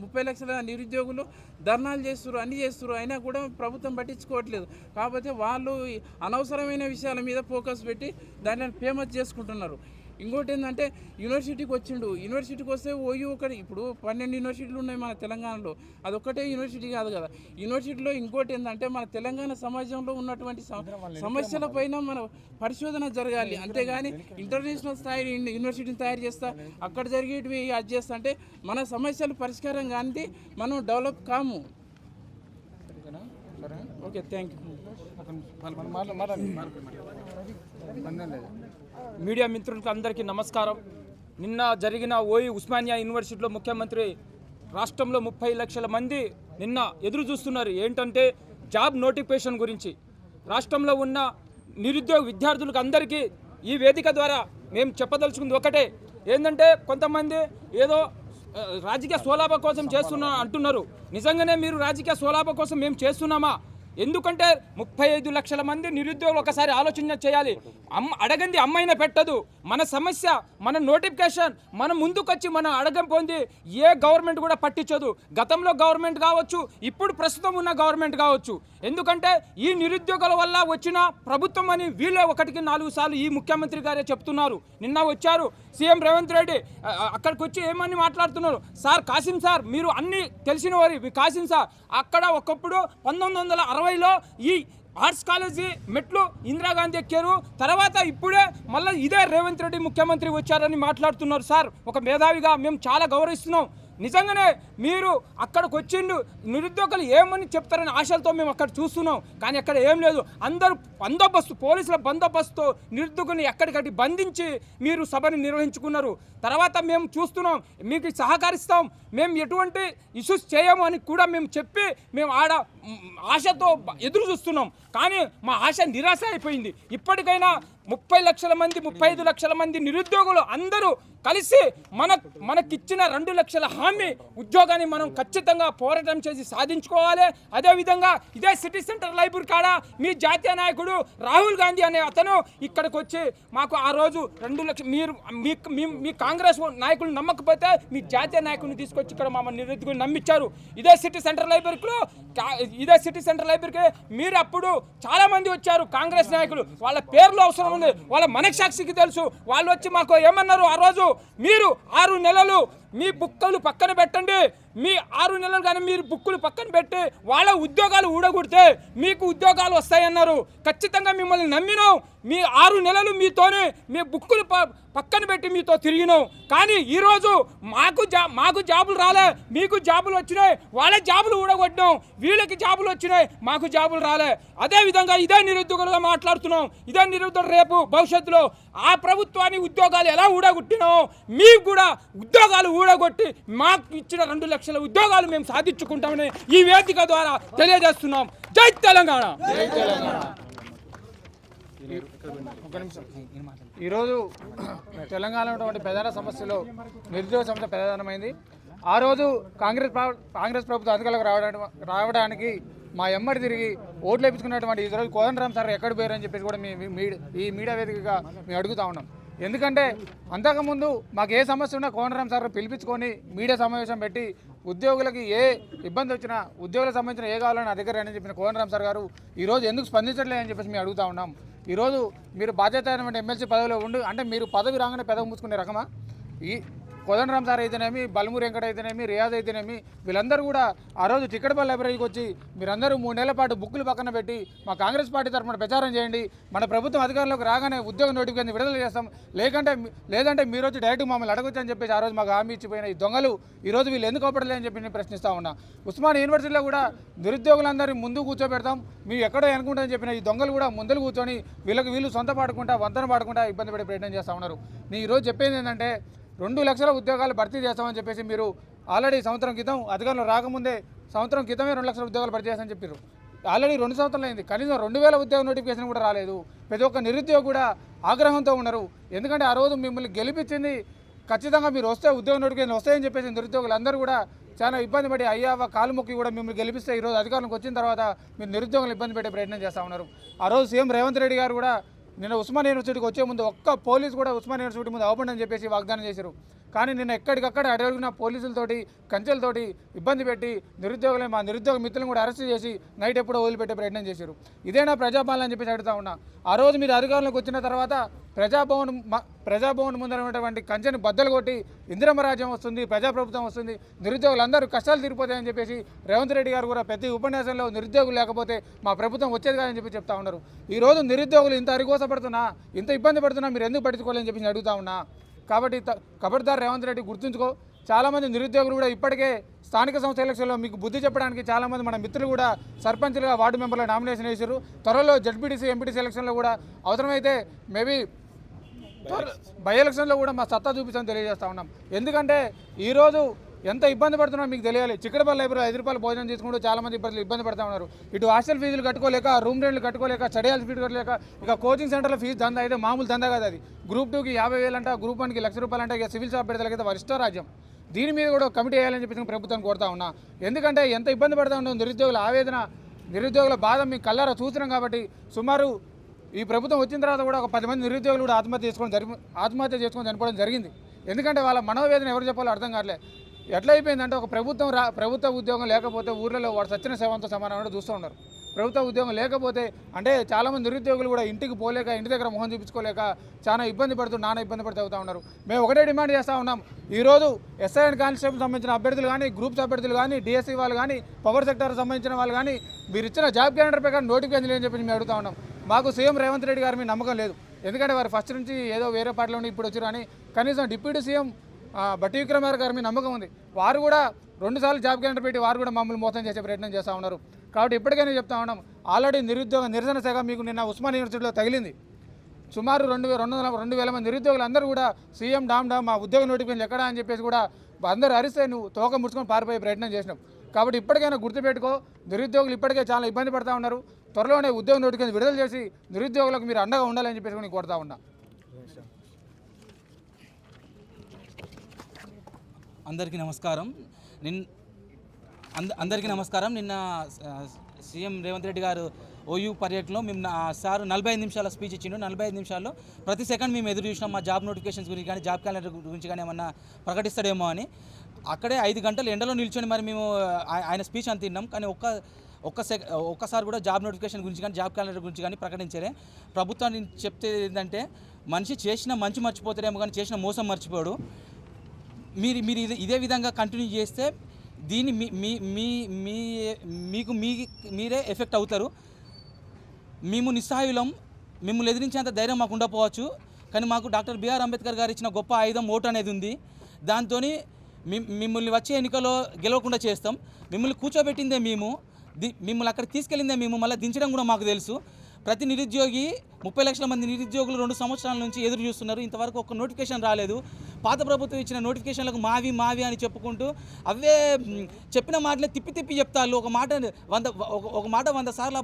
30 లక్షల నిరుద్యోగులు ధర్నాలు చేస్తున్నారు, అన్నీ చేస్తున్నారు. అయినా కూడా ప్రభుత్వం పట్టించుకోవట్లేదు. కాకపోతే వాళ్ళు అనవసరమైన విషయాల మీద ఫోకస్ పెట్టి దాన్ని ఫేమస్ చేసుకుంటున్నారు. ఇంకోటి ఏంటంటే యూనివర్సిటీకి వచ్చిండు. యూనివర్సిటీకి వస్తే ఓయూ ఒకటి ఇప్పుడు 12 యూనివర్సిటీలు ఉన్నాయి మన తెలంగాణలో. అదొక్కటే యూనివర్సిటీ కాదు కదా. యూనివర్సిటీలో ఇంకోటి ఏంటంటే మన తెలంగాణ సమాజంలో ఉన్నటువంటి సమస్యల పైన మన పరిశోధన జరగాలి. అంతేగాని ఇంటర్నేషనల్ స్థాయి యూనివర్సిటీని తయారు చేస్తా అక్కడ జరిగేటివి అది చేస్తా అంటే మన సమస్యలు పరిష్కారం కానీ మనం డెవలప్ కాము. Okay, thank you. మీడియా మిత్రులకు అందరికీ నమస్కారం. నిన్న జరిగిన ఉస్మానియా యూనివర్సిటీలో ముఖ్యమంత్రి రాష్ట్రంలో 30 లక్షల మంది నిన్న ఎదురు చూస్తున్నారు. ఏంటంటే జాబ్ నోటిఫికేషన్ గురించి. రాష్ట్రంలో ఉన్న నిరుద్యోగ విద్యార్థులకు అందరికీ ఈ వేదిక ద్వారా మేము చెప్పదలుచుకుంది ఒకటే, ఏంటంటే కొంతమంది ఏదో రాజకీయ స్వలాభ కోసం అంటున్నారు. నిజంగానే మీరు రాజకీయ స్వలాభ కోసం మేము చేస్తున్నామా? ఎందుకంటే 35 లక్షల మంది నిరుద్యోగులు ఒకసారి ఆలోచన చేయాలి. అడగంది అమ్మాయినా పెట్టదు. మన సమస్య, మన నోటిఫికేషన్ మనం ముందుకొచ్చి మనం అడగపోయింది ఏ గవర్నమెంట్ కూడా పట్టించదు. గతంలో గవర్నమెంట్ కావచ్చు, ఇప్పుడు ప్రస్తుతం ఉన్న గవర్నమెంట్ కావచ్చు. ఎందుకంటే ఈ నిరుద్యోగుల వల్ల వచ్చిన ప్రభుత్వం అని వీళ్ళే 1-4 సార్లు ఈ ముఖ్యమంత్రి గారే చెప్తున్నారు. నిన్న వచ్చారు సీఎం రేవంత్ రెడ్డి, అక్కడికి వచ్చి ఏమని మాట్లాడుతున్నారు. సార్ కాసిం సార్, మీరు అన్నీ తెలిసిన వారి మీ కాసిం సార్, అక్కడ ఒకప్పుడు 1960లో ఈ ఆర్ట్స్ కాలేజీ మెట్లు ఇందిరాగాంధీ ఎక్కారు. తర్వాత ఇప్పుడే మళ్ళీ ఇదే రేవంత్ రెడ్డి ముఖ్యమంత్రి వచ్చారని మాట్లాడుతున్నారు. సార్, ఒక మేధావిగా మేము చాలా గౌరవిస్తున్నాం. నిజంగానే మీరు అక్కడికి వచ్చిండు నిరుద్యోగులు ఏమని చెప్తారని ఆశలతో మేము అక్కడ చూస్తున్నాం. కానీ అక్కడ ఏం లేదు. అందరూ పోలీసుల బందోబస్తుతో నిరుద్యోగుల్ని ఎక్కడికట్టి బంధించి మీరు సభని నిర్వహించుకున్నారు. తర్వాత మేము చూస్తున్నాం, మీకు సహకరిస్తాం, మేము ఎటువంటి ఇష్యూస్ చేయము అని కూడా మేము చెప్పి మేము ఆశతో ఎదురు చూస్తున్నాం. కానీ మా ఆశ నిరాశ అయిపోయింది. ఇప్పటికైనా 30 లక్షల మంది 35 లక్షల మంది నిరుద్యోగులు అందరూ కలిసి మనకిచ్చిన 2 లక్షల హామీ ఉద్యోగాన్ని మనం ఖచ్చితంగా పోరాటం చేసి సాధించుకోవాలి. అదేవిధంగా ఇదే సిటీ సెంటర్ లైబ్రరీ కాడ మీ జాతీయ నాయకుడు రాహుల్ గాంధీ అనే అతను ఇక్కడికి వచ్చి మాకు ఆ రోజు 2 లక్షలు మీరు మీ కాంగ్రెస్ నాయకులు నమ్మకపోతే మీ జాతీయ నాయకుడిని తీసుకొచ్చి ఇక్కడ మా నిరుద్యోగులు నమ్మించారు. ఇదే సిటీ సెంటర్ లైబ్రరీకి మీరు అప్పుడు చాలా మంది వచ్చారు కాంగ్రెస్ నాయకులు. వాళ్ళ పేర్లు అవసరం ఉంది, వాళ్ళ మనసాక్షికి తెలుసు. వాళ్ళు వచ్చి మాకు ఏమన్నారు ఆ రోజు, మీరు 6 నెలలు మీ బుక్కులు పక్కన పెట్టండి, మీ 6 నెలలు కానీ మీరు బుక్కులు పక్కన పెట్టి వాళ్ళ ఉద్యోగాలు ఊడగొడితే మీకు ఉద్యోగాలు వస్తాయన్నారు. ఖచ్చితంగా మిమ్మల్ని నమ్మినాం. మీ 6 నెలలు మీతోనే మీ బుక్కులు పక్కన పెట్టి మీతో తిరిగినాం. కానీ ఈరోజు మాకు జాబులు రాలే, మీకు జాబులు వచ్చినాయి. వాళ్ళ జాబులు ఊడగొట్టినాం, వీళ్ళకి జాబులు వచ్చినాయి, మాకు జాబులు రాలే. అదేవిధంగా ఇదే నిరుద్యోగులుగా మాట్లాడుతున్నాం. ఇదే నిరుద్యోగులు రేపు భవిష్యత్తులో ఆ ప్రభుత్వాన్ని ఉద్యోగాలు ఎలా ఊడగొట్టినాం మీకు కూడా ఉద్యోగాలు ఊడగొట్టి మాకు ఇచ్చిన 2 లక్షల ఉద్యోగాలు మేము సాధించుకుంటామని ఈ వేదిక ద్వారా తెలియజేస్తున్నాం. జై తెలంగాణ. ఈరోజు తెలంగాణలో ఉన్నటువంటి ప్రధాన సమస్యలో నిరుద్యోగ సమస్య ప్రధానమైంది. ఆ రోజు కాంగ్రెస్ ప్రభుత్వం అధికారులకు రావడానికి మా ఎమ్మడి తిరిగి ఓట్లు వేయించుకున్నటువంటి ఈరోజు కోదండరామ్ సార్ ఎక్కడ పోయారని చెప్పేసి కూడా ఈ మీడియా వేదికగా మేము అడుగుతా ఉన్నాం. ఎందుకంటే అంతకుముందు మాకు ఏ సమస్య ఉన్నా కోదండరామ్ సార్ పిలిపించుకొని మీడియా సమావేశం పెట్టి ఉద్యోగులకి ఏ ఇబ్బంది వచ్చినా ఉద్యోగులకు సంబంధించిన ఏ కావాలని అధికారి అని చెప్పిన కోదండరామ్ సార్ గారు ఈరోజు ఎందుకు స్పందించట్లేదని చెప్పేసి మేము అడుగుతా ఉన్నాం. ఈరోజు మీరు బాధ్యత అయినటువంటి ఎమ్మెల్సీ పదవిలో ఉండి అంటే మీరు పదవి రాగానే పెదవి మూసుకునే రకమా? కోదండరామ్ సార్ అయితేనేమి, బల్మూరి వెంకట అయితేనేమి, రియాజ్ అయితేనేమి, వీళ్ళందరూ కూడా ఆ రోజు చిక్కడపల్లి లైబ్రరీకి వచ్చి మీరందరూ 3 నెలల పాటు బుక్కులు పక్కన పెట్టి మా కాంగ్రెస్ పార్టీ తరఫున ప్రచారం చేయండి, మన ప్రభుత్వం అధికారంలోకి రాగానే ఉద్యోగ నోటిఫికేషన్ విడుదల చేస్తాం, లేదంటే మీరు వచ్చి డైరెక్ట్ మమ్మల్ని అడగొచ్చు అని చెప్పేసి ఆ రోజు మాకు హామీ ఇచ్చిపోయిన ఈ దొంగలు ఈరోజు వీళ్ళు ఎందుకు అవపడలే అని చెప్పి నేను ప్రశ్నిస్తూ ఉన్నా. ఉస్మానియా యూనివర్సిటీలో కూడా నిరుద్యోగులందరినీ ముందు కూర్చోబెడతాం, మీరు ఎక్కడో అనుకుంటారని చెప్పిన ఈ దొంగలు కూడా ముందలు కూర్చొని వీళ్ళు సొంత పాడుకుంటా వంతన పాడుకుంటా ఇబ్బంది పడే ప్రయత్నం చేస్తూ ఉన్నారు. నేను ఈరోజు చెప్పేది ఏంటంటే 2 లక్షల ఉద్యోగాలు భర్తీ చేస్తామని చెప్పేసి మీరు ఆల్రెడీ సంవత్సరం క్రితం అధికారంలో రాకముందే సంవత్సరం క్రితమే 2 లక్షల ఉద్యోగాలు భర్తీ చేస్తామని చెప్పారు. ఆల్రెడీ 2 సంవత్సరాలు అయింది, కనీసం 2000 ఉద్యోగ నోటిఫికేషన్ కూడా రాలేదు. ప్రతి ఒక్క నిరుద్యోగి కూడా ఆగ్రహంతో ఉన్నారు. ఎందుకంటే ఆ రోజు మిమ్మల్ని గెలిపించింది ఖచ్చితంగా మీరు వస్తే ఉద్యోగ నోటిఫికేషన్ వస్తాయని చెప్పేసి నిరుద్యోగులు అందరూ కూడా చాలా ఇబ్బంది పడి అయ్యావ కాలు మొక్కి కూడా మిమ్మల్ని గెలిపిస్తే ఈరోజు అధికారంలోకి వచ్చిన తర్వాత మీరు నిరుద్యోగులు ఇబ్బంది పెట్టే ప్రయత్నం చేస్తూ ఉన్నారు. ఆ రోజు సీఎం రేవంత్ రెడ్డి గారు కూడా నిన్న ఉస్మానియా యూనివర్సిటీకి వచ్చే ముందు ఒక్క పోలీసు కూడా ఉస్మానియా యూనివర్సిటీ ముందు అవ్వబడి అని చెప్పేసి వాగ్దానం చేశారు. కానీ నిన్న ఎక్కడికక్కడ అడుగున పోలీసులతోటి కంచెలతోటి ఇబ్బంది పెట్టి మా నిరుద్యోగ మిత్రులను కూడా అరెస్ట్ చేసి నైట్ ఎప్పుడో వదిలిపెట్టే ప్రయత్నం చేశారు. ఇదేనా ప్రజాపాలన అని చెప్పేసి అడుగుతా ఉన్నా. ఆ రోజు మీరు అధికారంలోకి వచ్చిన తర్వాత ప్రజాభవన్ ముందర ఉన్నటువంటి కంచెని బద్దలు కొట్టి ఇందిరమ్మ రాజ్యం వస్తుంది, ప్రజాప్రభుత్వం వస్తుంది, నిరుద్యోగులందరూ కష్టాలు తీరిపోతాయని చెప్పేసి రేవంత్ రెడ్డి గారు కూడా ప్రతి ఉపన్యాసంలో నిరుద్యోగులు లేకపోతే మా ప్రభుత్వం వచ్చేది కాదని చెప్పి చెప్తా ఉన్నారు. ఈరోజు నిరుద్యోగులు ఇంత అరిగోసపడుతున్నా, ఇంత ఇబ్బంది పడుతున్నా మీరు ఎందుకు పట్టించుకోవాలని చెప్పి అడుగుతా ఉన్నా. కాబట్టి ఖబర్దార్ రేవంత్ రెడ్డి గుర్తుంచుకో. చాలామంది నిరుద్యోగులు కూడా ఇప్పటికే స్థానిక సంస్థ ఎలక్షన్లో మీకు బుద్ధి చెప్పడానికి చాలామంది మన మిత్రులు కూడా సర్పంచ్లుగా వార్డు మెంబర్ల నామినేషన్ వేశారు. త్వరలో జడ్పీటీసీ ఎంపీటీసీ ఎలక్షన్లో కూడా అవసరమైతే మేబీ బై ఎలక్షన్లో కూడా మా సత్తా చూపిస్తామని తెలియజేస్తా ఉన్నాం. ఎందుకంటే ఈరోజు ఎంత ఇబ్బంది పడుతున్నారో మీకు తెలియాలి. చిక్కడపల్లి లైబ్రరీ 5 రూపాయలు భోజనం చేసుకుంటూ చాలామంది ఇబ్బంది పడుతూ ఉన్నారు. ఇటు హాస్టల్ ఫీజులు కట్టుకోలేక, రూమ్ రెంట్లు కట్టుకోలేక, స్టడీ హాల్ ఫీజు కట్టలేక, ఇక కోచింగ్ సెంటర్లో ఫీజు దందా అయితే మామూలు దందా కాదు. అది గ్రూప్ 2కి 50,000 అంట, గ్రూప్ 1కి ₹1,00,000 అంట. ఇక సివిల్ స్టాఫ్ పెడతలకైతే వారి ఇష్టరాజ్యం. దీని మీద కూడా కమిటీ వేయాలని చెప్పి ప్రభుత్వాన్ని కోరుతా ఉన్నా. ఎందుకంటే ఎంత ఇబ్బంది పడుతూ ఉన్నాం, నిరుద్యోగుల ఆవేదన, నిరుద్యోగుల బాధ మీకు కళ్ళారా చూస్తున్నాం. కాబట్టి సుమారు ఈ ప్రభుత్వం వచ్చిన తర్వాత కూడా ఒక 10 మంది నిరుద్యోగులు కూడా ఆత్మహత్య చేసుకొని చనిపోవడం జరిగింది. ఎందుకంటే వాళ్ళ మనోవేదన ఎవరు చెప్పాలో అర్థం కావట్లేదు. ఎట్లా అయిపోయిందంటే ఒక ప్రభుత్వ ఉద్యోగం లేకపోతే ఊర్లలో వాడు సచ్చిన సేవంతో సమానంగా చూస్తూ ఉన్నారు. ప్రభుత్వ ఉద్యోగం లేకపోతే అంటే చాలామంది నిరుద్యోగులు కూడా ఇంటికి పోలేక, ఇంటి దగ్గర మొహం చూపించుకోలేక చాలా ఇబ్బంది పడుతూ అవుతూ ఉన్నారు. మేము ఒకటే డిమాండ్ చేస్తూ ఉన్నాం. ఈరోజు ఎస్ఐ అండ్ కానిస్టేబుల్ సంబంధించిన అభ్యర్థులు కానీ, గ్రూప్స్ అభ్యర్థులు కానీ, డిఎస్సీ వాళ్ళు కానీ, పవర్ సెక్టర్ సంబంధించిన వాళ్ళు కానీ మీరు ఇచ్చిన జాబ్ క్యాలెండర్ ప్రకారం నోటిఫికేషన్ లేని చెప్పి మేము అడుగుతా ఉన్నాం. మాకు సీఎం రేవంత్ రెడ్డి గారి మీద నమ్మకం లేదు. ఎందుకంటే వారు ఫస్ట్ నుంచి ఏదో వేరే పార్టీలో ఉండి ఇప్పుడు వచ్చారు అని. కనీసం డిప్యూటీ సీఎం బట్టి విక్రమార్క గారి మీద నమ్మకం ఉంది. వారు కూడా 2 సార్లు జాబ్ క్యాలెండర్ పెట్టి వారు కూడా మమ్మల్ని మోసం చేసే ప్రయత్నం చేస్తూ ఉన్నారు. కాబట్టి ఇప్పటికైనా చెప్తా ఉన్నాం, ఆల్రెడీ నిరుద్యోగ నిరసన శాఖ మీకు నిన్న ఉస్మానియా యూనివర్సిటీలో తగిలింది. సుమారు 2,000 మంది నిరుద్యోగులు అందరూ కూడా సీఎం డామ్ మా ఉద్యోగ నోటిఫికేషన్ ఎక్కడా అని చెప్పేసి కూడా అందరూ అరిస్తే నువ్వు తోక ముడుచుకొని పారిపోయే ప్రయత్నం చేసినావు. కాబట్టి ఇప్పటికైనా గుర్తుపెట్టుకో, నిరుద్యోగులు ఇప్పటికే చాలా ఇబ్బంది పడుతూ ఉన్నారు. త్వరలోనే ఉద్యోగ నోటిఫికేషన్ విడుదల చేసి నిరుద్యోగులకు మీరు అండగా ఉండాలని చెప్పేసి నేను కోరుతా ఉన్నా. అందరికీ నమస్కారం. నిన్న సీఎం రేవంత్ రెడ్డి గారు ఓయూ పర్యటనలో మేము సార్ 45 నిమిషాల స్పీచ్ ఇచ్చిండు. 45 నిమిషాల్లో ప్రతి సెకండ్ మేము ఎదురు చూసినాం మా జాబ్ నోటిఫికేషన్స్ గురించి కానీ, జాబ్ క్యాలెండర్ గురించి కానీ ఏమన్నా ప్రకటిస్తాడేమో అని. అక్కడే 5 గంటలు ఎండలో నిల్చొని మరి మేము ఆయన స్పీచ్ అంత తిన్నాం. కానీ ఒక్కసారి కూడా జాబ్ నోటిఫికేషన్ గురించి కానీ, జాబ్ క్యాలెండర్ గురించి కానీ ప్రకటించలే. ప్రభుత్వాన్ని చెప్తే ఏంటంటే మనిషి చేసిన మంచి మర్చిపోతారేమో కానీ చేసిన మోసం మర్చిపోడు. మీరు ఇదే విధంగా కంటిన్యూ చేస్తే దీన్ని మీకు మీరే ఎఫెక్ట్ అవుతారు. మేము నిస్సహాయులం, మిమ్మల్ని ఎదిరించేంత ధైర్యం మాకు ఉండకపోవచ్చు. కానీ మాకు డాక్టర్ బిఆర్ అంబేద్కర్ గారు ఇచ్చిన గొప్ప ఆయుధం ఓటు అనేది ఉంది. దాంతో మిమ్మల్ని వచ్చే ఎన్నికల్లో గెలవకుండా చేస్తాం. మిమ్మల్ని కూర్చోబెట్టిందే మేము, మిమ్మల్ని అక్కడ తీసుకెళ్ళిందే మేము, మళ్ళీ దించడం కూడా మాకు తెలుసు. ప్రతి నిరుద్యోగి 30 లక్షల మంది నిరుద్యోగులు 2 సంవత్సరాల నుంచి ఎదురు చూస్తున్నారు. ఇంతవరకు ఒక నోటిఫికేషన్ రాలేదు. పాత ప్రభుత్వం ఇచ్చిన నోటిఫికేషన్లకు మావి అని చెప్పుకుంటూ అవే చెప్పిన మాటలే తిప్పి చెప్తారు. ఒక మాట 100 సార్లు,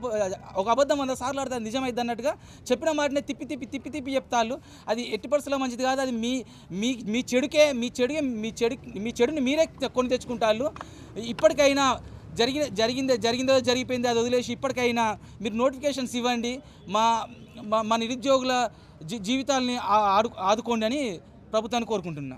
ఒక అబద్ధం 100 సార్లు ఆడితే నిజమైంది అన్నట్టుగా చెప్పిన మాటనే తిప్పి చెప్తారు. అది ఎట్టి పరిస్థితుల్లో మంచిది కాదు. అది మీ చెడుని మీరే కొని తెచ్చుకుంటారు. ఇప్పటికైనా జరిగిందో జరిగిపోయింది అది వదిలేసి ఇప్పటికైనా మీరు నోటిఫికేషన్స్ ఇవ్వండి, మా నిరుద్యోగుల జీవితాలని ఆదుకోండి అని ప్రభుత్వాన్ని కోరుకుంటున్నా.